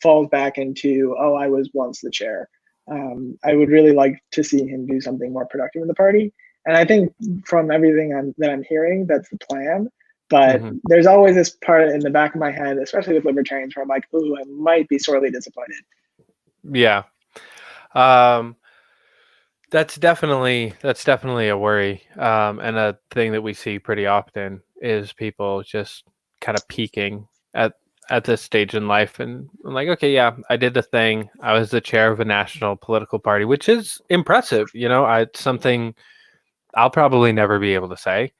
S3: falls back into, oh, I was once the chair. I would really like to see him do something more productive in the party. And I think from everything that I'm hearing, that's the plan. But there's always this part in the back of my head, especially with libertarians, where I'm like, ooh, I might be sorely disappointed.
S2: Yeah. That's definitely a worry. And a thing that we see pretty often is people just kind of peaking at this stage in life, and I'm like, okay, yeah, I did the thing. I was the chair of a national political party, which is impressive. It's something I'll probably never be able to say.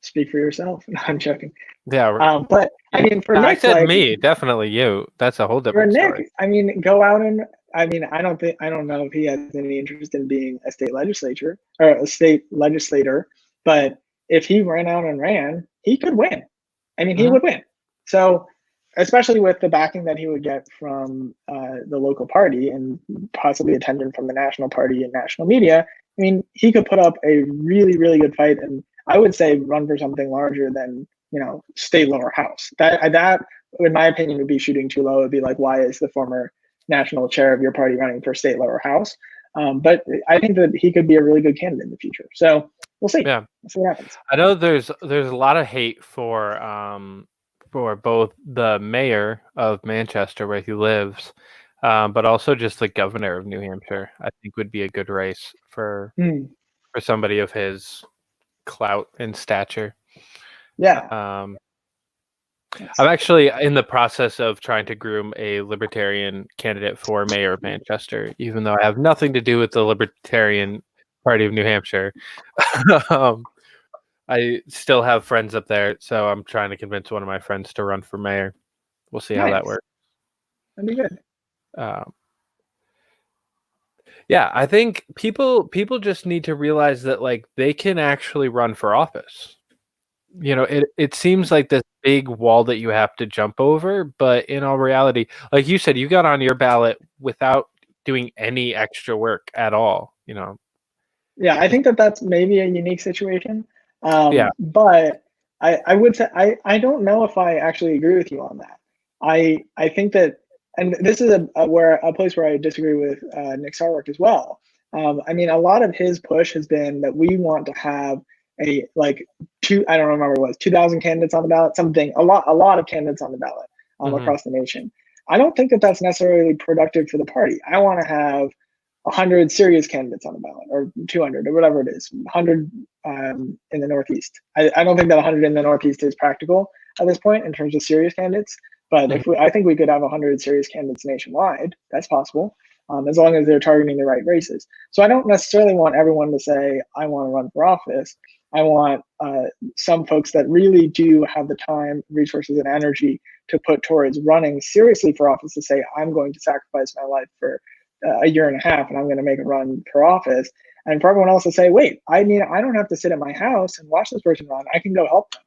S3: Speak for yourself. No, I'm joking.
S2: Yeah.
S3: But I mean, for
S2: I
S3: Nick,
S2: said
S3: like,
S2: me, definitely you. That's a whole
S3: for
S2: different
S3: Nick,
S2: story.
S3: I mean, go out and I mean, I don't know if he has any interest in being a state legislature or a state legislator, but if he ran out and ran, he could win. I mean, he would win. So, especially with the backing that he would get from the local party and possibly attention from the national party and national media, I mean, he could put up a really, really good fight, and I would say run for something larger than state lower house. That, in my opinion, would be shooting too low. It'd be like, why is the former national chair of your party running for state lower house? But I think that he could be a really good candidate in the future. So we'll see.
S2: Yeah,
S3: we'll see what happens.
S2: I know there's a lot of hate for both the mayor of Manchester, where he lives, but also just the governor of New Hampshire. I think would be a good race for somebody of his clout and stature.
S3: Yeah.
S2: I'm actually in the process of trying to groom a Libertarian candidate for mayor of Manchester, even though I have nothing to do with the Libertarian Party of New Hampshire. I still have friends up there, so I'm trying to convince one of my friends to run for mayor. We'll see how that works.
S3: That'd be good.
S2: Yeah, I think people just need to realize that like they can actually run for office. It seems like this big wall that you have to jump over, but in all reality, like you said, you got on your ballot without doing any extra work at all.
S3: Yeah, I think that's maybe a unique situation.
S2: Yeah.
S3: But I would say I don't know if I actually agree with you on that. I think that, and this is a place where I disagree with Nick Sarwark as well. I mean, a lot of his push has been that we want to have I don't remember what it was, 2,000 candidates on the ballot, something, a lot of candidates on the ballot across the nation. I don't think that that's necessarily productive for the party. I want to have 100 serious candidates on the ballot, or 200, or whatever it is, 100 in the Northeast. I don't think that 100 in the Northeast is practical at this point in terms of serious candidates, but I think we could have 100 serious candidates nationwide. That's possible, as long as they're targeting the right races. So I don't necessarily want everyone to say, I want to run for office. I want some folks that really do have the time, resources, and energy to put towards running seriously for office to say, I'm going to sacrifice my life for a year and a half, and I'm going to make a run for office. And for everyone else to say, wait, I don't have to sit at my house and watch this person run. I can go help them.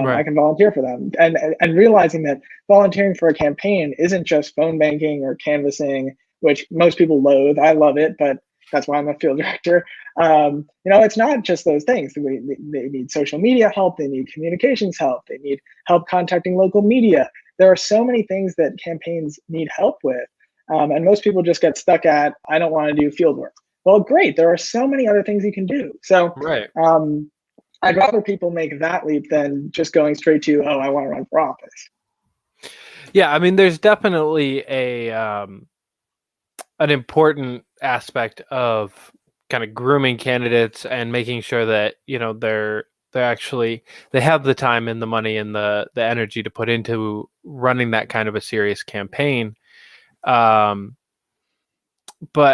S2: Right.
S3: I can volunteer for them. And realizing that volunteering for a campaign isn't just phone banking or canvassing, which most people loathe. I love it, but that's why I'm a field director. It's not just those things. They need social media help. They need communications help. They need help contacting local media. There are so many things that campaigns need help with. And most people just get stuck at, I don't want to do field work. Well, great. There are so many other things you can do. So
S2: right.
S3: I'd rather people make that leap than just going straight to, oh, I want to run for office.
S2: Yeah, I mean, there's definitely an important aspect of kind of grooming candidates and making sure that they have the time and the money and the energy to put into running that kind of a serious campaign. But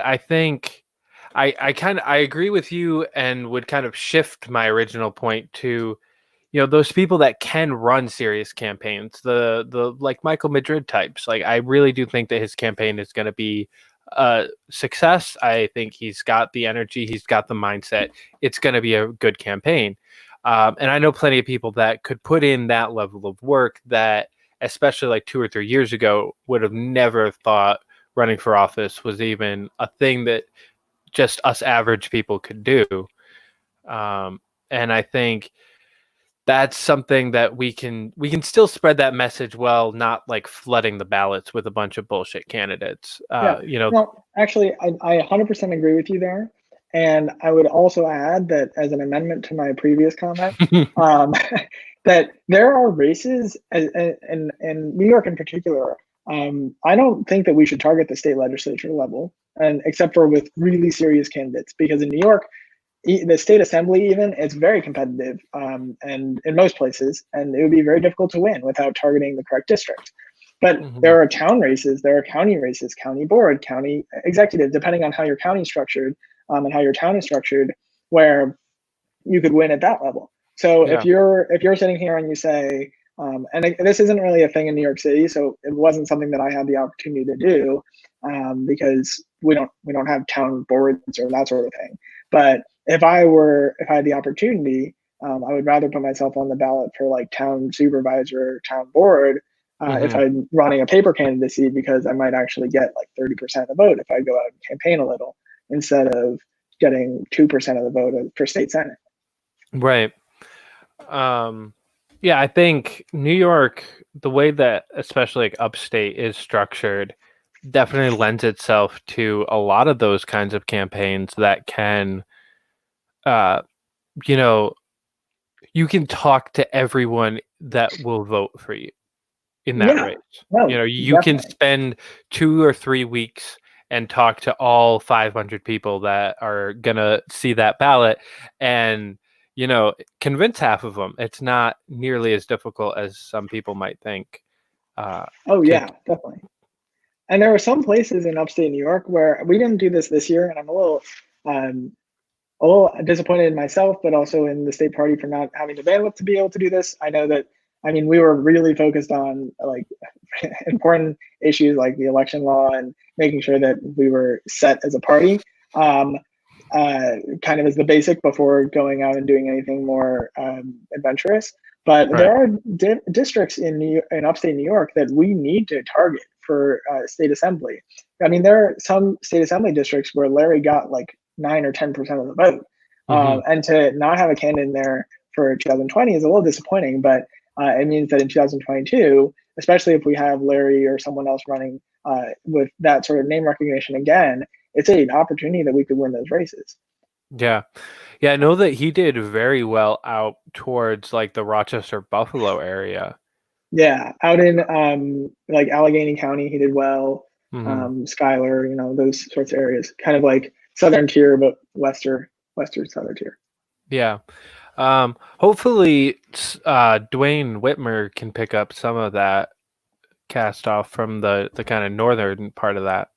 S2: I think I agree with you and would kind of shift my original point to those people that can run serious campaigns, the like Michael Madrid types. Like, I really do think that his campaign is going to be success. I think he's got the energy, he's got the mindset. It's going to be a good campaign. And I know plenty of people that could put in that level of work that, especially like 2 or 3 years ago, would have never thought running for office was even a thing that just us average people could do. And I think that's something that we can still spread that message well, not like flooding the ballots with a bunch of bullshit candidates.
S3: Yeah. No, actually, I 100% agree with you there. And I would also add that as an amendment to my previous comment, that there are races in New York in particular. I don't think that we should target the state legislature level, and except for with really serious candidates, because in New York, the state assembly even, it's very competitive, and in most places, and it would be very difficult to win without targeting the correct district. But there are town races, there are county races, county board, county executive, depending on how your county is structured, and how your town is structured, where you could win at that level. So if you're sitting here and you say, this isn't really a thing in New York City, so it wasn't something that I had the opportunity to do, because we don't have town boards or that sort of thing. But if I had the opportunity, I would rather put myself on the ballot for like town supervisor, town board, if I'm running a paper candidacy, because I might actually get like 30% of the vote if I go out and campaign a little, instead of getting 2% of the vote for state senate.
S2: Right. Yeah, I think New York, the way that especially like upstate is structured, definitely lends itself to a lot of those kinds of campaigns that can, you can talk to everyone that will vote for you in that race.
S3: No,
S2: you can spend 2 or 3 weeks and talk to all 500 people that are gonna see that ballot, and convince half of them. It's not nearly as difficult as some people might think.
S3: Definitely. And there were some places in upstate New York where we didn't do this year, and I'm a little disappointed in myself, but also in the state party for not having the bandwidth to be able to do this. I know that, we were really focused on like important issues like the election law and making sure that we were set as a party, kind of as the basic before going out and doing anything more adventurous. But there are districts in upstate New York that we need to target for state assembly. There are some state assembly districts where Larry got like 9 or 10% of the vote, and to not have a candidate in there for 2020 is a little disappointing. But it means that in 2022, especially if we have Larry or someone else running with that sort of name recognition again, it's an opportunity that we could win those races.
S2: Yeah, I know that he did very well out towards like the Rochester Buffalo area.
S3: Yeah, out in like Allegheny County, he did well. Schuyler, those sorts of areas, kind of like southern tier, but western southern tier.
S2: Yeah. Hopefully Dwayne Whitmer can pick up some of that cast off from the kind of northern part of that.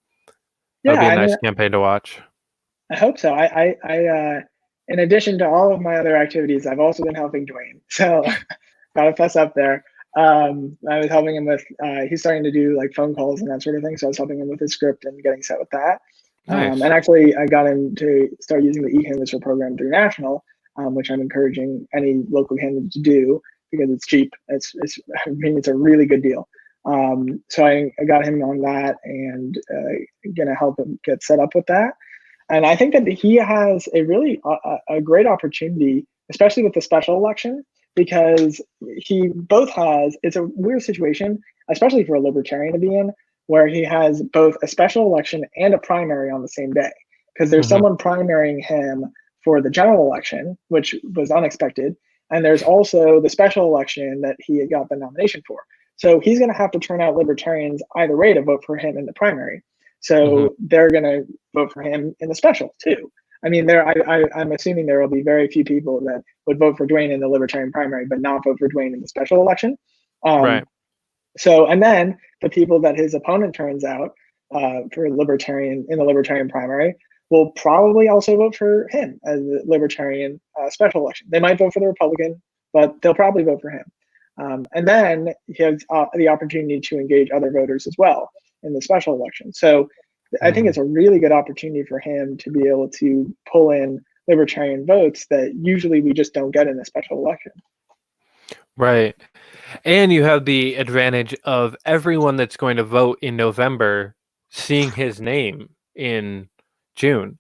S2: That'd be a nice campaign to watch.
S3: I hope so. I in addition to all of my other activities, I've also been helping Dwayne, so gotta fess up there. I was helping him with he's starting to do like phone calls and that sort of thing, so I was helping him with his script and getting set with that.
S2: Nice.
S3: And actually I got him to start using the e-canvasser program through National, which I'm encouraging any local candidate to do because it's cheap. It's a really good deal. So I got him on that, and gonna help him get set up with that. And I think that he has a really a great opportunity, especially with the special election, because he both has, it's a weird situation, especially for a libertarian to be in, where he has both a special election and a primary on the same day, because there's someone primarying him for the general election, which was unexpected. And there's also the special election that he got the nomination for. So he's going to have to turn out libertarians either way to vote for him in the primary. So they're going to vote for him in the special too. I'm assuming there will be very few people that would vote for Dwayne in the libertarian primary, but not vote for Dwayne in the special election.
S2: Right.
S3: So, and then the people that his opponent turns out for libertarian in the libertarian primary will probably also vote for him as the libertarian special election. They might vote for the Republican, but they'll probably vote for him. And then he has the opportunity to engage other voters as well in the special election. So I think it's a really good opportunity for him to be able to pull in libertarian votes that usually we just don't get in a special election.
S2: Right. And you have the advantage of everyone that's going to vote in November seeing his name in June.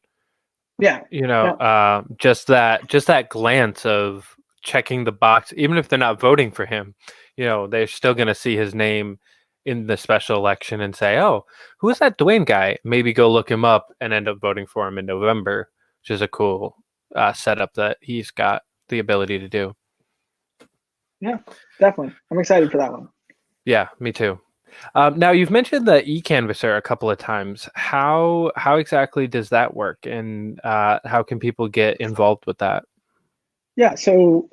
S3: Yeah.
S2: You know, just that glance of checking the box, even if they're not voting for him, you know, they're still going to see his name in the special election and say, oh, who is that Dwayne guy? Maybe go look him up and end up voting for him in November, which is a cool setup that he's got the ability to do.
S3: Yeah, definitely. I'm excited for that one.
S2: Yeah, me too. Now you've mentioned the eCanvasser a couple of times. How exactly does that work, and how can people get involved with that?
S3: Yeah, so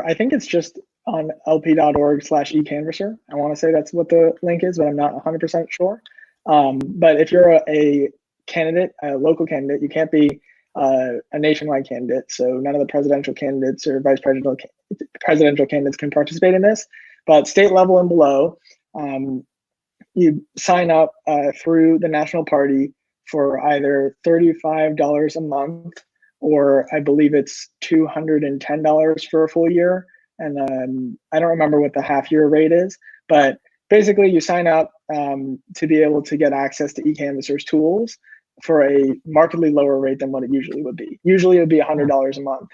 S3: I think it's just on lp.org/ecanvasser. I want to say that's what the link is, but I'm not 100% sure. But if you're a candidate, a local candidate, you can't be a nationwide candidate. So none of the presidential candidates or vice presidential candidates can participate in this. But state level and below, you sign up through the national party for either $35 a month, or I believe it's $210 for a full year. And I don't remember what the half year rate is, but basically you sign up to be able to get access to eCanvasser's tools for a markedly lower rate than what it usually would be. Usually it would be $100 a month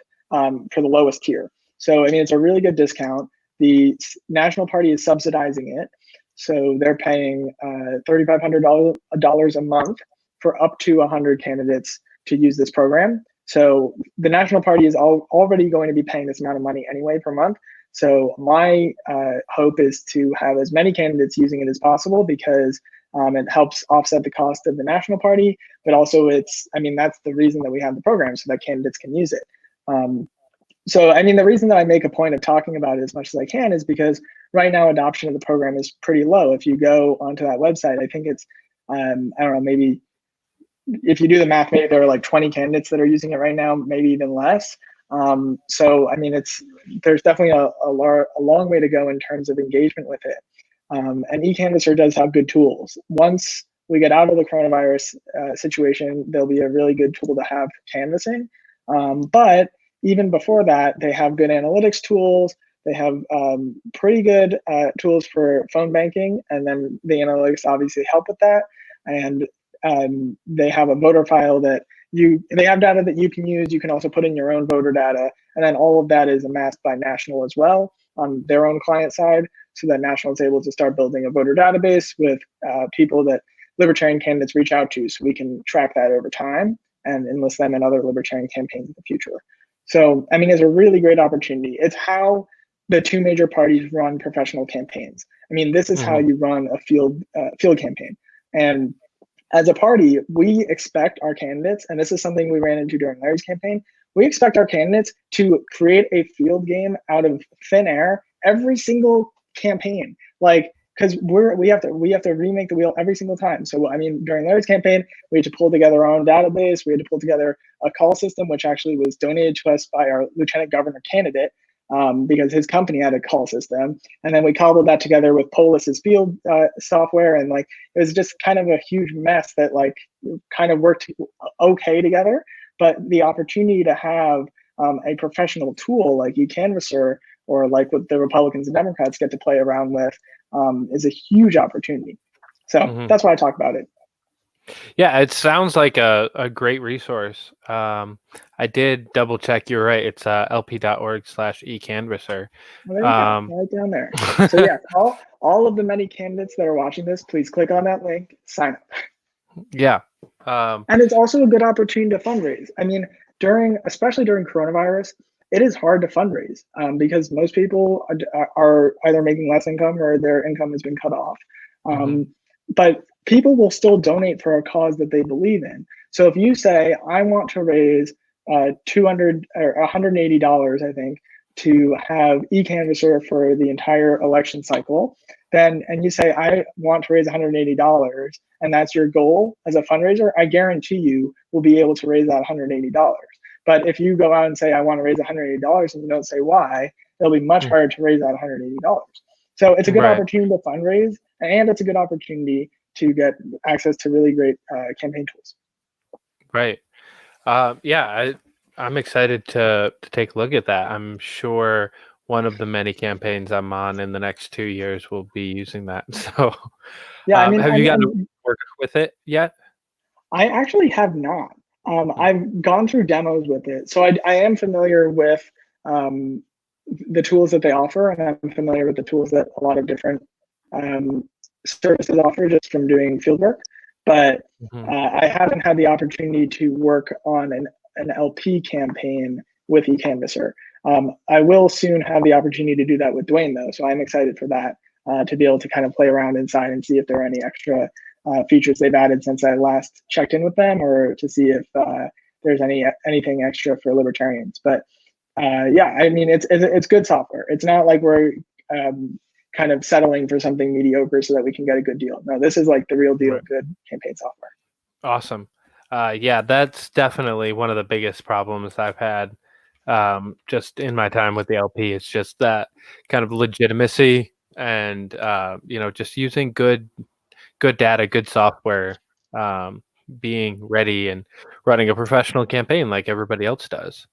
S3: for the lowest tier. So, I mean, it's a really good discount. The national party is subsidizing it. So they're paying $3,500 a month for up to 100 candidates to use this program. So the national party is already going to be paying this amount of money anyway per month. So my hope is to have as many candidates using it as possible, because it helps offset the cost of the national party, but also that's the reason that we have the program, so that candidates can use it. So, I mean, the reason that I make a point of talking about it as much as I can is because right now adoption of the program is pretty low. If you go onto that website, I think it's, I don't know, maybe if you do the math, maybe there are like 20 candidates that are using it right now, maybe even less. So, I mean, there's definitely a long way to go in terms of engagement with it. And eCanvasser does have good tools. Once we get out of the coronavirus situation, there'll be a really good tool to have canvassing. But even before that, they have good analytics tools. They have pretty good tools for phone banking, and then the analytics obviously help with that. And they have a voter file that they have data that you can use. You can also put in your own voter data, and then all of that is amassed by National as well on their own client side, so that National is able to start building a voter database with people that libertarian candidates reach out to, so we can track that over time and enlist them in other libertarian campaigns in the future. So, I mean, it's a really great opportunity. It's how the two major parties run professional campaigns. I mean, this is how you run a field campaign. And as a party, we expect our candidates, and this is something we ran into during Larry's campaign, we expect our candidates to create a field game out of thin air every single campaign. Like, because we have to remake the wheel every single time. So, I mean, during Larry's campaign, we had to pull together our own database. We had to pull together a call system, which actually was donated to us by our lieutenant governor candidate, because his company had a call system. And then we cobbled that together with Polis's field software. And like, it was just kind of a huge mess that like kind of worked okay together. But the opportunity to have a professional tool like eCanvasser, or like what the Republicans and Democrats get to play around with, is a huge opportunity. So that's why I talk about it.
S2: Yeah, it sounds like a great resource. I did double check. You're right. It's lp.org/ecanvasser.
S3: Well, there you go, right down there. So yeah, all of the many candidates that are watching this, please click on that link, sign up.
S2: Yeah.
S3: And it's also a good opportunity to fundraise. I mean, especially during coronavirus, it is hard to fundraise because most people are either making less income or their income has been cut off. But people will still donate for a cause that they believe in. So if you say, I want to raise $200 or $180, I think, to have eCanvasser for the entire election cycle, and you say, I want to raise $180, and that's your goal as a fundraiser, I guarantee you will be able to raise that $180. But if you go out and say, I want to raise $180 and you don't say why, it'll be much harder to raise that $180. So it's a good opportunity to fundraise, and it's a good opportunity to get access to really great campaign tools.
S2: Right. I'm excited to take a look at that. I'm sure one of the many campaigns I'm on in the next 2 years will be using that. So,
S3: Yeah, I mean,
S2: have you gotten to work with it yet?
S3: I actually have not. I've gone through demos with it, so I am familiar with the tools that they offer, and I'm familiar with the tools that a lot of different services offer just from doing fieldwork. But I haven't had the opportunity to work on an LP campaign with eCanvasser. I will soon have the opportunity to do that with Dwayne, though, so I'm excited for that, to be able to kind of play around inside and see if there are any extra features they've added since I last checked in with them, or to see if there's anything extra for libertarians. But yeah, I mean, it's good software. It's not like we're kind of settling for something mediocre so that we can get a good deal. No, this is like the real deal, good campaign software.
S2: Awesome. Yeah, that's definitely one of the biggest problems I've had just in my time with the LP. It's just that kind of legitimacy and just using good data, good software, being ready and running a professional campaign like everybody else does.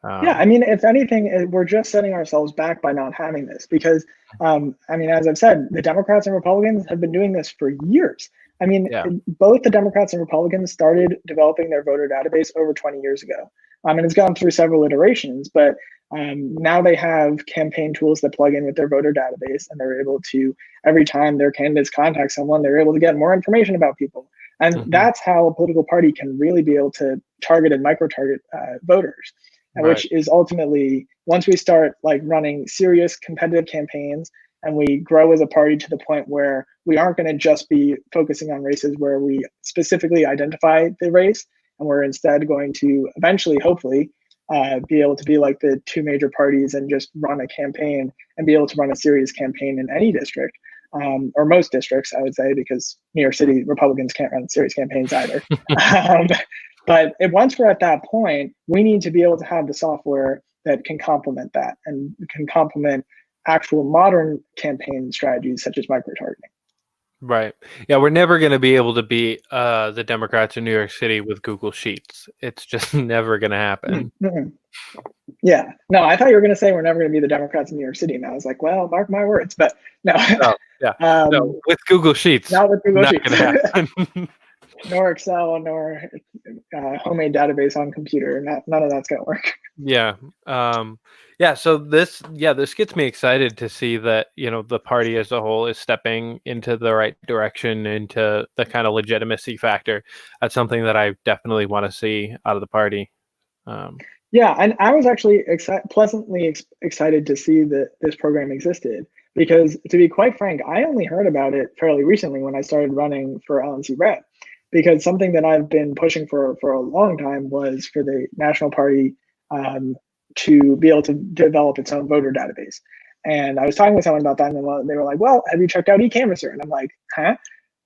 S3: Yeah, I mean, if anything, we're just setting ourselves back by not having this because, I mean, as I've said, the Democrats and Republicans have been doing this for years. I mean, both the Democrats and Republicans started developing their voter database over 20 years ago. And it's gone through several iterations, but now they have campaign tools that plug in with their voter database, and they're able to, every time their candidates contact someone, they're able to get more information about people. And that's how a political party can really be able to target and micro-target voters. Which is ultimately, once we start like running serious competitive campaigns and we grow as a party to the point where we aren't going to just be focusing on races where we specifically identify the race, and we're instead going to eventually, hopefully, be able to be like the two major parties and just run a campaign and be able to run a serious campaign in any district, or most districts, I would say, because New York City Republicans can't run serious campaigns either. But once we're at that point, we need to be able to have the software that can complement that and can complement actual modern campaign strategies such as micro-targeting.
S2: Right. Yeah, we're never going to be able to beat the Democrats in New York City with Google Sheets. It's just never going to happen.
S3: Yeah. No, I thought you were going to say we're never going to be the Democrats in New York City. And I was like, well, mark my words. But no.
S2: No, with Google Sheets.
S3: Not with Google Sheets.
S2: Not going to happen.
S3: Nor Excel, nor homemade database on computer. None of that's going to work.
S2: Yeah. So this gets me excited to see that, the party as a whole is stepping into the right direction, into the kind of legitimacy factor. That's something that I definitely want to see out of the party.
S3: Yeah, and I was actually pleasantly excited to see that this program existed, because to be quite frank, I only heard about it fairly recently when I started running for LNC Rep. Because something that I've been pushing for a long time was for the National Party to be able to develop its own voter database. And I was talking with someone about that, and they were like, well, have you checked out eCanvasser? And I'm like, huh?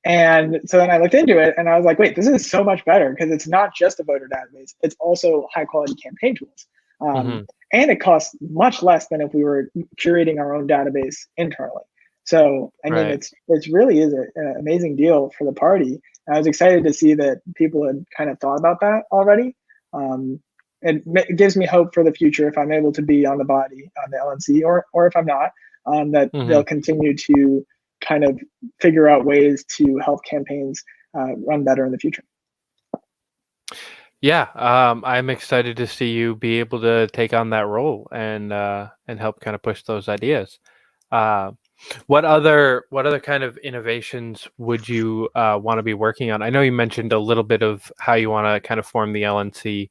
S3: And so then I looked into it, and I was like, wait, this is so much better, because it's not just a voter database. It's also high-quality campaign tools. And it costs much less than if we were curating our own database internally. So, I mean, it's really is an amazing deal for the party. I was excited to see that people had kind of thought about that already. It gives me hope for the future if I'm able to be on the body on the LNC, or if I'm not, that they'll continue to kind of figure out ways to help campaigns run better in the future.
S2: Yeah, I'm excited to see you be able to take on that role and help kind of push those ideas. What other kind of innovations would you want to be working on? I know you mentioned a little bit of how you want to kind of form the LNC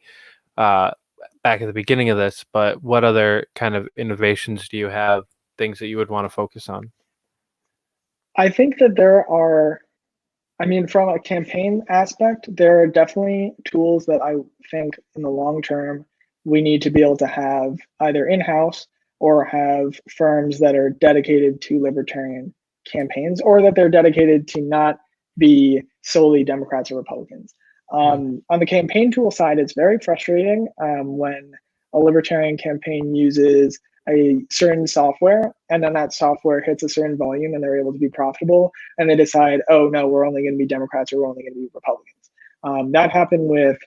S2: back at the beginning of this, but what other kind of innovations do you have, things that you would want to focus on?
S3: I think that there are, I mean, from a campaign aspect, there are definitely tools that I think in the long term we need to be able to have either in-house or have firms that are dedicated to libertarian campaigns, or that they're dedicated to not be solely Democrats or Republicans. On the campaign tool side, it's very frustrating when a libertarian campaign uses a certain software, and then that software hits a certain volume and they're able to be profitable, and they decide, oh no, we're only going to be Democrats or we're only going to be Republicans. That happened with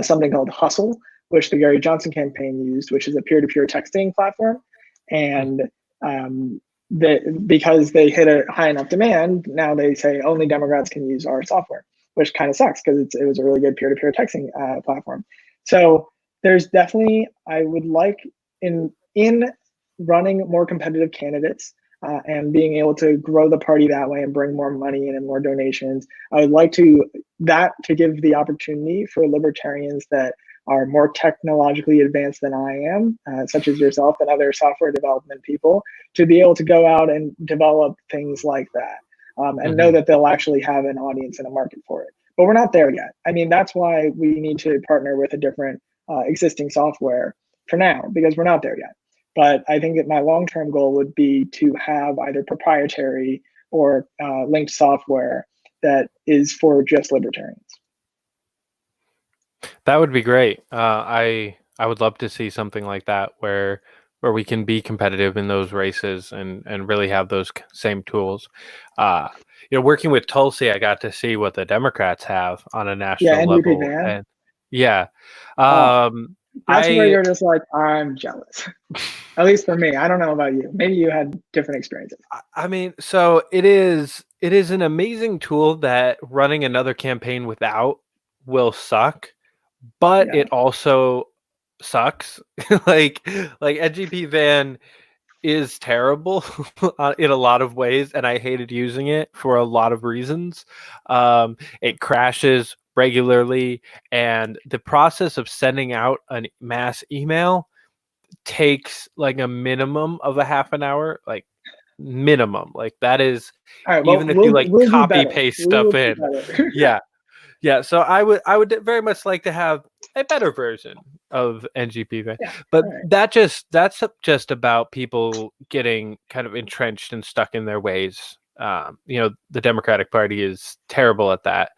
S3: something called Hustle, which the Gary Johnson campaign used, which is a peer-to-peer texting platform. And because they hit a high enough demand, now they say only Democrats can use our software, which kind of sucks because it was a really good peer-to-peer texting platform. So there's definitely, I would like in running more competitive candidates and being able to grow the party that way and bring more money in and more donations. I would like to give the opportunity for libertarians that are more technologically advanced than I am, such as yourself and other software development people, to be able to go out and develop things like that and know that they'll actually have an audience and a market for it. But we're not there yet. I mean, that's why we need to partner with a different existing software for now, because we're not there yet. But I think that my long-term goal would be to have either proprietary or linked software that is for just libertarians.
S2: That would be great. I would love to see something like that where we can be competitive in those races and really have those same tools. Working with Tulsi, I got to see what the Democrats have on a national level.
S3: Van.
S2: And
S3: that's where you're just like, I'm jealous. At least for me. I don't know about you. Maybe you had different experiences.
S2: I mean, so it is an amazing tool that running another campaign without will suck, but it also sucks. like NGP Van is terrible in a lot of ways, and I hated using it for a lot of reasons. It crashes regularly, and the process of sending out a mass email takes like a minimum of a half an hour, like minimum. Like that is even if you like copy paste stuff in. Yeah. So I would very much like to have a better version of NGP Van. But that's just about people getting kind of entrenched and stuck in their ways. The Democratic Party is terrible at that.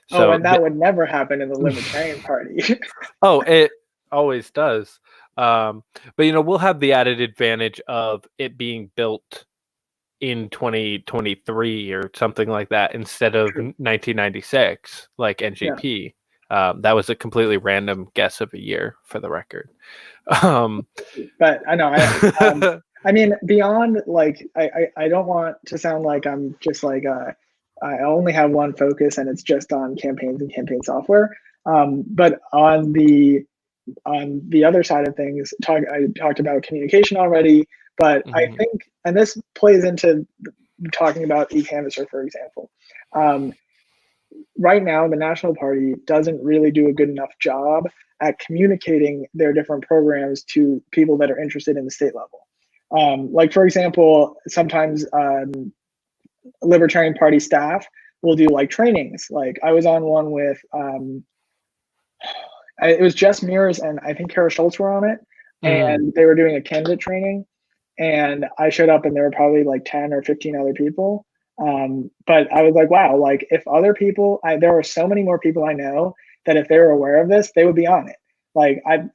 S2: So
S3: and that would never happen in the Libertarian Party.
S2: Oh, it always does. But we'll have the added advantage of it being built in 2023 or something like that instead of 1996, like NGP. That was a completely random guess of a year, for the record.
S3: But I know, I mean, beyond like, I don't want to sound like I'm just like I only have one focus and it's just on campaigns and campaign software. But on the other side of things, I talked about communication already, but I think, and this plays into talking about eCanvasser, for example. Right now, the National Party doesn't really do a good enough job at communicating their different programs to people that are interested in the state level. Like, for example, sometimes Libertarian Party staff will do like trainings. Like I was on one with, it was Jess Mears and I think Kara Schultz were on it, and they were doing a candidate training, and I showed up and there were probably like 10 or 15 other people. But I was like, wow, like if other people, there are so many more people I know that if they were aware of this, they would be on it. Like a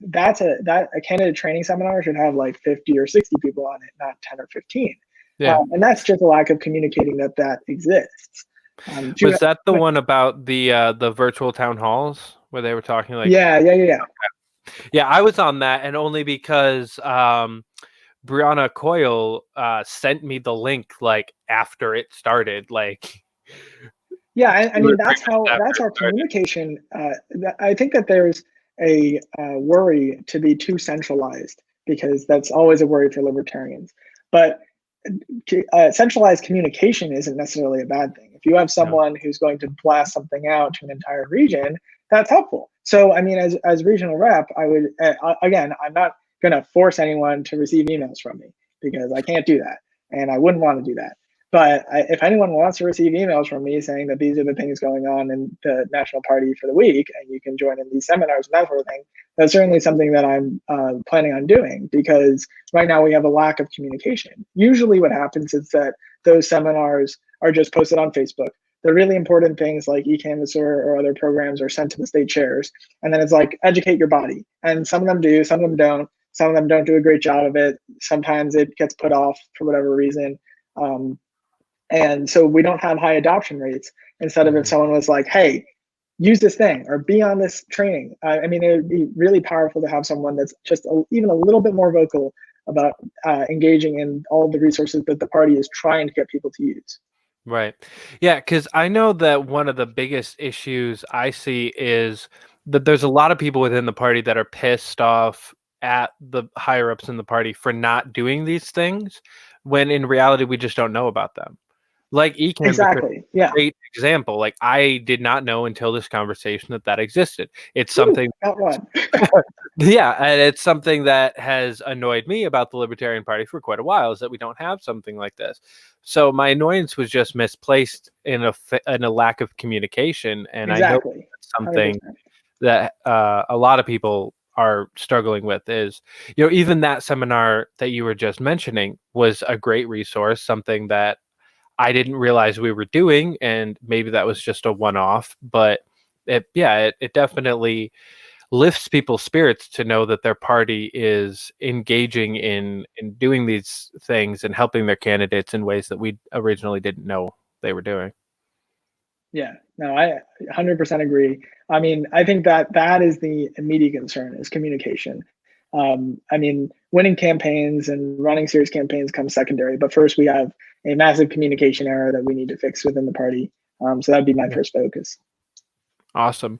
S3: candidate training seminar should have like 50 or 60 people on it, not 10 or 15.
S2: Yeah.
S3: And that's just a lack of communicating that exists.
S2: Was that the one about the virtual town halls where they were talking like?
S3: Yeah.
S2: Yeah, I was on that, and only because Brianna Coyle sent me the link like after it started. Like,
S3: yeah, I mean that's our communication. I think that there's a worry to be too centralized, because that's always a worry for libertarians. But centralized communication isn't necessarily a bad thing. If you have someone who's going to blast something out to an entire region, that's helpful. So, I mean, as regional rep, I would, again, I'm not going to force anyone to receive emails from me, because I can't do that, and I wouldn't want to do that. But if anyone wants to receive emails from me saying that these are the things going on in the National Party for the week, and you can join in these seminars and that sort of thing, that's certainly something that I'm planning on doing, because right now we have a lack of communication. Usually what happens is that those seminars are just posted on Facebook. The really important things like eCanvasser or other programs are sent to the state chairs, and then it's like, educate your body. And some of them do, some of them don't. Some of them don't do a great job of it. Sometimes it gets put off for whatever reason. And so we don't have high adoption rates. Instead of if someone was like, hey, use this thing or be on this training. I mean, it would be really powerful to have someone that's just even a little bit more vocal about engaging in all the resources that the party is trying to get people to use.
S2: Right. Yeah, because I know that one of the biggest issues I see is that there's a lot of people within the party that are pissed off at the higher ups in the party for not doing these things, when in reality we just don't know about them. Like ECAN is a
S3: Exactly. Yeah.
S2: great example. Like, I did not know until this conversation that existed. It's
S3: Ooh,
S2: something
S3: got one.
S2: Yeah, and it's something that has annoyed me about the Libertarian Party for quite a while, is that we don't have something like this. So my annoyance was just misplaced in a lack of communication, and I know
S3: Exactly.
S2: that's something
S3: 100%.
S2: that a lot of people are struggling with. Is, even that seminar that you were just mentioning was a great resource, something that I didn't realize we were doing, and maybe that was just a one-off, but it definitely lifts people's spirits to know that their party is engaging in doing these things and helping their candidates in ways that we originally didn't know they were doing.
S3: Yeah, no, I 100% agree. I mean, I think that is the immediate concern, is communication. I mean, winning campaigns and running serious campaigns comes secondary, but first we have a massive communication error that we need to fix within the party. So that'd be my first focus.
S2: Awesome.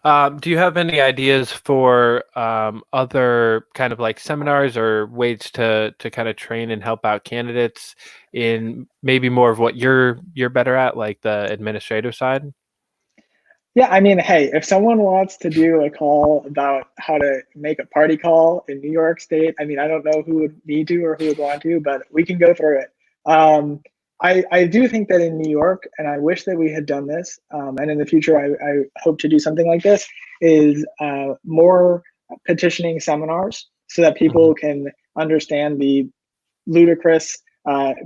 S2: Do you have any ideas for other kind of like seminars or ways to kind of train and help out candidates in maybe more of what you're better at, like the administrative side?
S3: Yeah, I mean, hey, if someone wants to do a call about how to make a party call in New York State, I mean, I don't know who would need to or who would want to, but we can go through it. I do think that in New York, and I wish that we had done this, and in the future, I hope to do something like this, is more petitioning seminars so that people can understand the ludicrous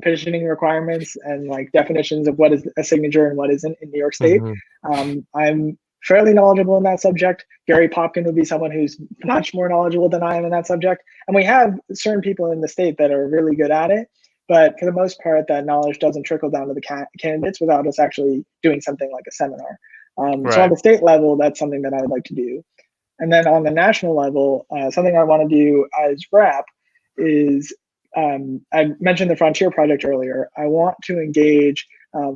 S3: petitioning requirements and like definitions of what is a signature and what isn't in New York State. I'm fairly knowledgeable in that subject. Gary Popkin would be someone who's much more knowledgeable than I am in that subject. And we have certain people in the state that are really good at it. But for the most part, that knowledge doesn't trickle down to the candidates without us actually doing something like a seminar. So on the state level, that's something that I would like to do. And then on the national level, something I want to do as wrap is, I mentioned the Frontier Project earlier. I want to engage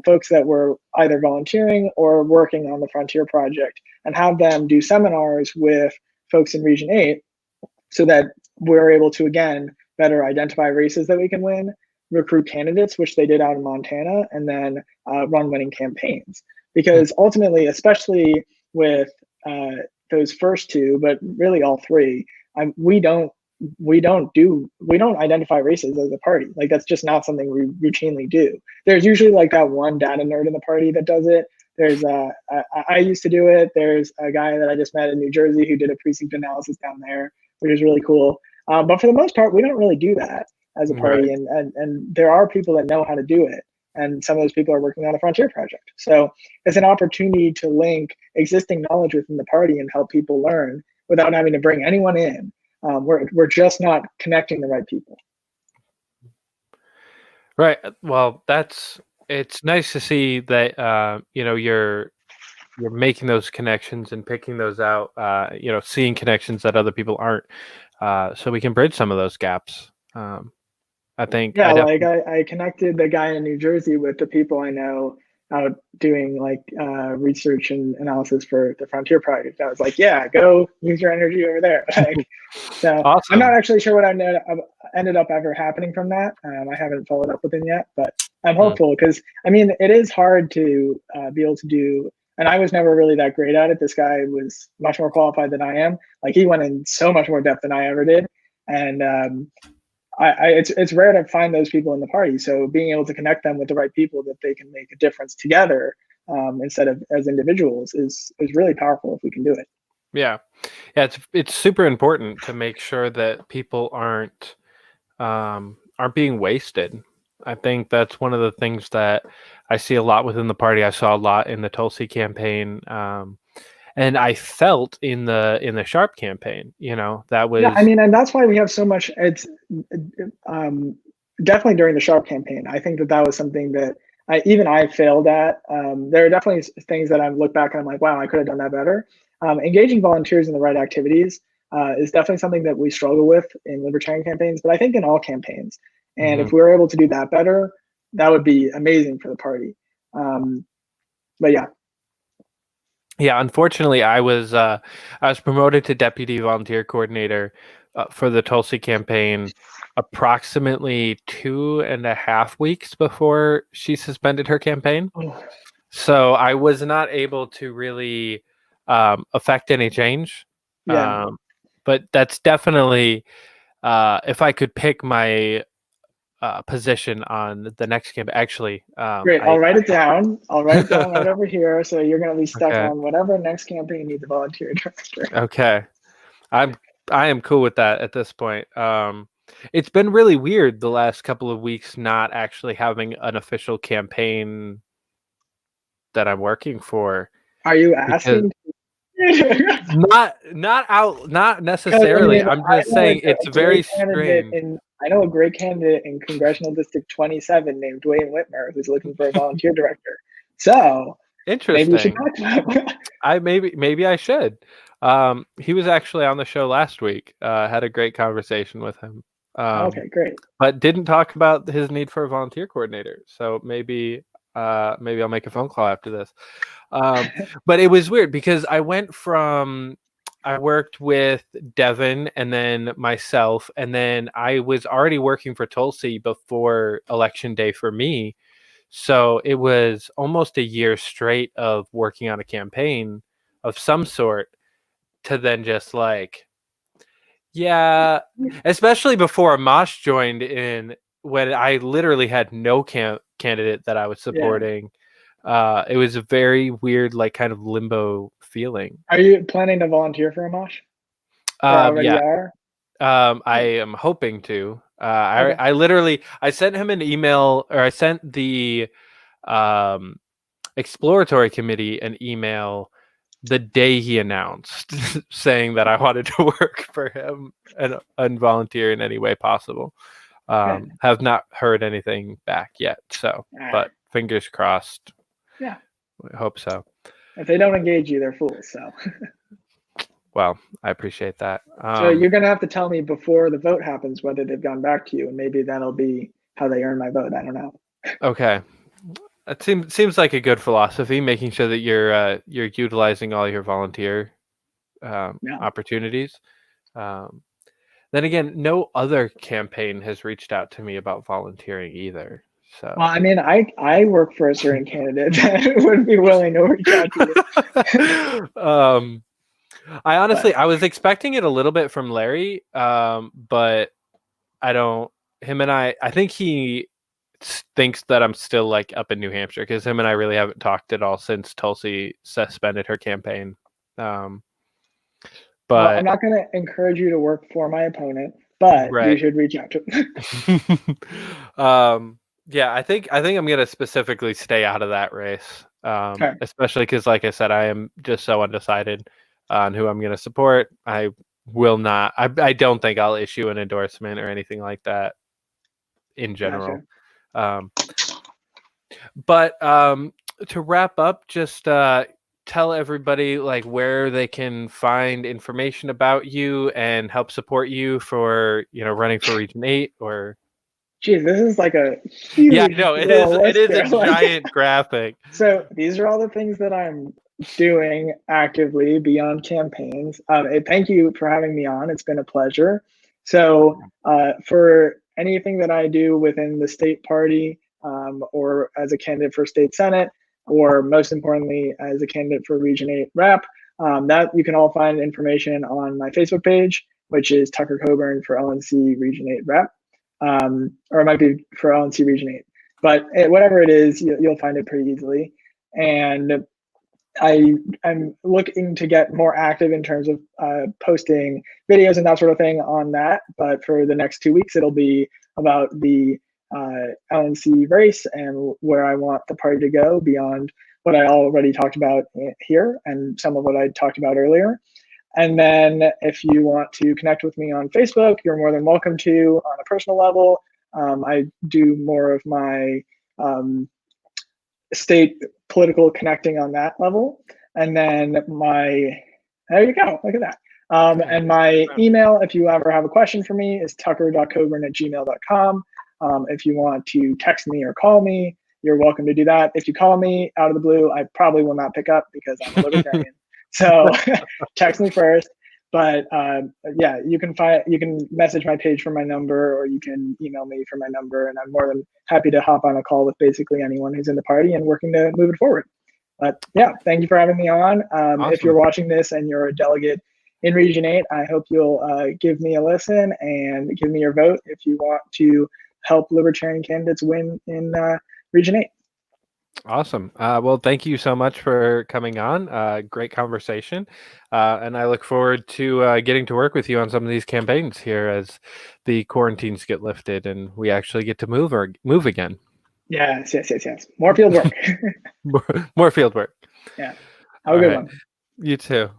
S3: folks that were either volunteering or working on the Frontier Project and have them do seminars with folks in Region 8 so that we're able to, again, better identify races that we can win, recruit candidates, which they did out in Montana, and then run winning campaigns. Because ultimately, especially with those first two, but really all three, we don't identify races as a party. Like, that's just not something we routinely do. There's usually like that one data nerd in the party that does it. There's I used to do it. There's a guy that I just met in New Jersey who did a precinct analysis down there, which is really cool. But for the most part, we don't really do that as a party. Right. And there are people that know how to do it. And some of those people are working on a Frontier Project. So it's an opportunity to link existing knowledge within the party and help people learn without having to bring anyone in. We're just not connecting the right people.
S2: Right. Well, it's nice to see that you're making those connections and picking those out. Seeing connections that other people aren't, so we can bridge some of those gaps. I think.
S3: Yeah, I connected the guy in New Jersey with the people I know out doing like research and analysis for the Frontier Project. I was like, yeah, go use your energy over there. So awesome. I'm not actually sure what ended up ever happening from that. I haven't followed up with him yet, but I'm hopeful because I mean, it is hard to be able to do. And I was never really that great at it. This guy was much more qualified than I am. Like, he went in so much more depth than I ever did. And it's rare to find those people in the party. So being able to connect them with the right people that they can make a difference together instead of as individuals is really powerful if we can do it.
S2: Yeah. It's super important to make sure that people aren't being wasted. I think that's one of the things that I see a lot within the party. I saw a lot in the Tulsi campaign. and I felt in the Sharp campaign, that was.
S3: Yeah, I mean, and that's why we have so much. It's definitely during the Sharp campaign. I think that was something that I failed at. There are definitely things that I look back and I'm like, wow, I could have done that better. Engaging volunteers in the right activities is definitely something that we struggle with in libertarian campaigns, but I think in all campaigns. And if we were able to do that better, that would be amazing for the party. But yeah.
S2: Yeah, unfortunately, I was promoted to deputy volunteer coordinator for the Tulsi campaign approximately 2.5 weeks before she suspended her campaign.
S3: Oh.
S2: So I was not able to really affect any change.
S3: Yeah.
S2: But that's definitely, if I could pick my position on the next campaign, actually.
S3: Great. I'll write it down. I'll write it down right over here. So you're going to be stuck
S2: Okay.
S3: on whatever next campaign needs a volunteer director.
S2: Okay. I am cool with that at this point. It's been really weird the last couple of weeks not actually having an official campaign that I'm working for.
S3: Are you asking?
S2: not necessarily.
S3: I mean,
S2: I'm just saying it's very strange.
S3: I know a great candidate in Congressional District 27 named Dwayne Whitmer who's looking for a volunteer director. So
S2: interesting.
S3: Maybe you should talk to him.
S2: Maybe I should. He was actually on the show last week. Had a great conversation with him.
S3: Okay, great.
S2: But didn't talk about his need for a volunteer coordinator. So maybe I'll make a phone call after this. But it was weird because I worked with Devin and then myself, and then I was already working for Tulsi before election day for me. So it was almost a year straight of working on a campaign of some sort to then just like, yeah, especially before Mosh joined in when I literally had no candidate that I was supporting. Yeah. It was a very weird, like kind of limbo feeling.
S3: Are you planning to volunteer for a Mosh?
S2: Yeah.
S3: Are?
S2: I am hoping to. Okay. I sent him an email, or I sent the exploratory committee an email the day he announced saying that I wanted to work for him and volunteer in any way possible. Have not heard anything back yet. So, but fingers crossed.
S3: Yeah.
S2: I hope so.
S3: If they don't engage you, they're fools. So.
S2: Well, I appreciate that.
S3: So you're going to have to tell me before the vote happens whether they've gone back to you, and maybe that'll be how they earn my vote. I don't know. Okay.
S2: It seems like a good philosophy, making sure that you're utilizing all your volunteer opportunities. Then again, no other campaign has reached out to me about volunteering either. So,
S3: well, I mean, I work for a certain candidate that would be willing to reach out to you.
S2: I was expecting it a little bit from Larry, but I don't. I think he thinks that I'm still like up in New Hampshire because him and I really haven't talked at all since Tulsi suspended her campaign. But
S3: well, I'm not going to encourage you to work for my opponent, but you should reach out to
S2: him. Yeah, I think I'm going to specifically stay out of that race, especially because, like I said, I am just so undecided on who I'm going to support. I will not. I don't think I'll issue an endorsement or anything like that in general. Gotcha. But to wrap up, just tell everybody like where they can find information about you and help support you for running for Region 8 or.
S3: Geez, this is like a huge.
S2: Yeah, no, it is a giant graphic.
S3: So these are all the things that I'm doing actively beyond campaigns. Thank you for having me on. It's been a pleasure. So for anything that I do within the state party or as a candidate for state senate, or most importantly, as a candidate for Region 8 rep, that you can all find information on my Facebook page, which is Tucker Coburn for LNC Region 8 rep. Or it might be for LNC Region 8. But whatever it is, you'll find it pretty easily. And I'm looking to get more active in terms of posting videos and that sort of thing on that. But for the next 2 weeks, it'll be about the LNC race and where I want the party to go beyond what I already talked about here and some of what I talked about earlier. And then if you want to connect with me on Facebook, you're more than welcome to on a personal level. I do more of my state political connecting on that level. And then there you go, look at that. And my email, if you ever have a question for me, is tucker.coburn@gmail.com. If you want to text me or call me, you're welcome to do that. If you call me out of the blue, I probably will not pick up because I'm a libertarian. So text me first. But yeah, you can message my page for my number, or you can email me for my number, and I'm more than happy to hop on a call with basically anyone who's in the party and working to move it forward. But yeah, thank you for having me on.
S2: Awesome.
S3: If you're watching this and you're a delegate in Region 8, I hope you'll give me a listen and give me your vote if you want to help Libertarian candidates win in Region 8.
S2: Awesome. Well, thank you so much for coming on. Great conversation. And I look forward to getting to work with you on some of these campaigns here as the quarantines get lifted and we actually get to move again.
S3: Yes. More field work.
S2: More field work.
S3: Yeah. Have a good one.
S2: You too.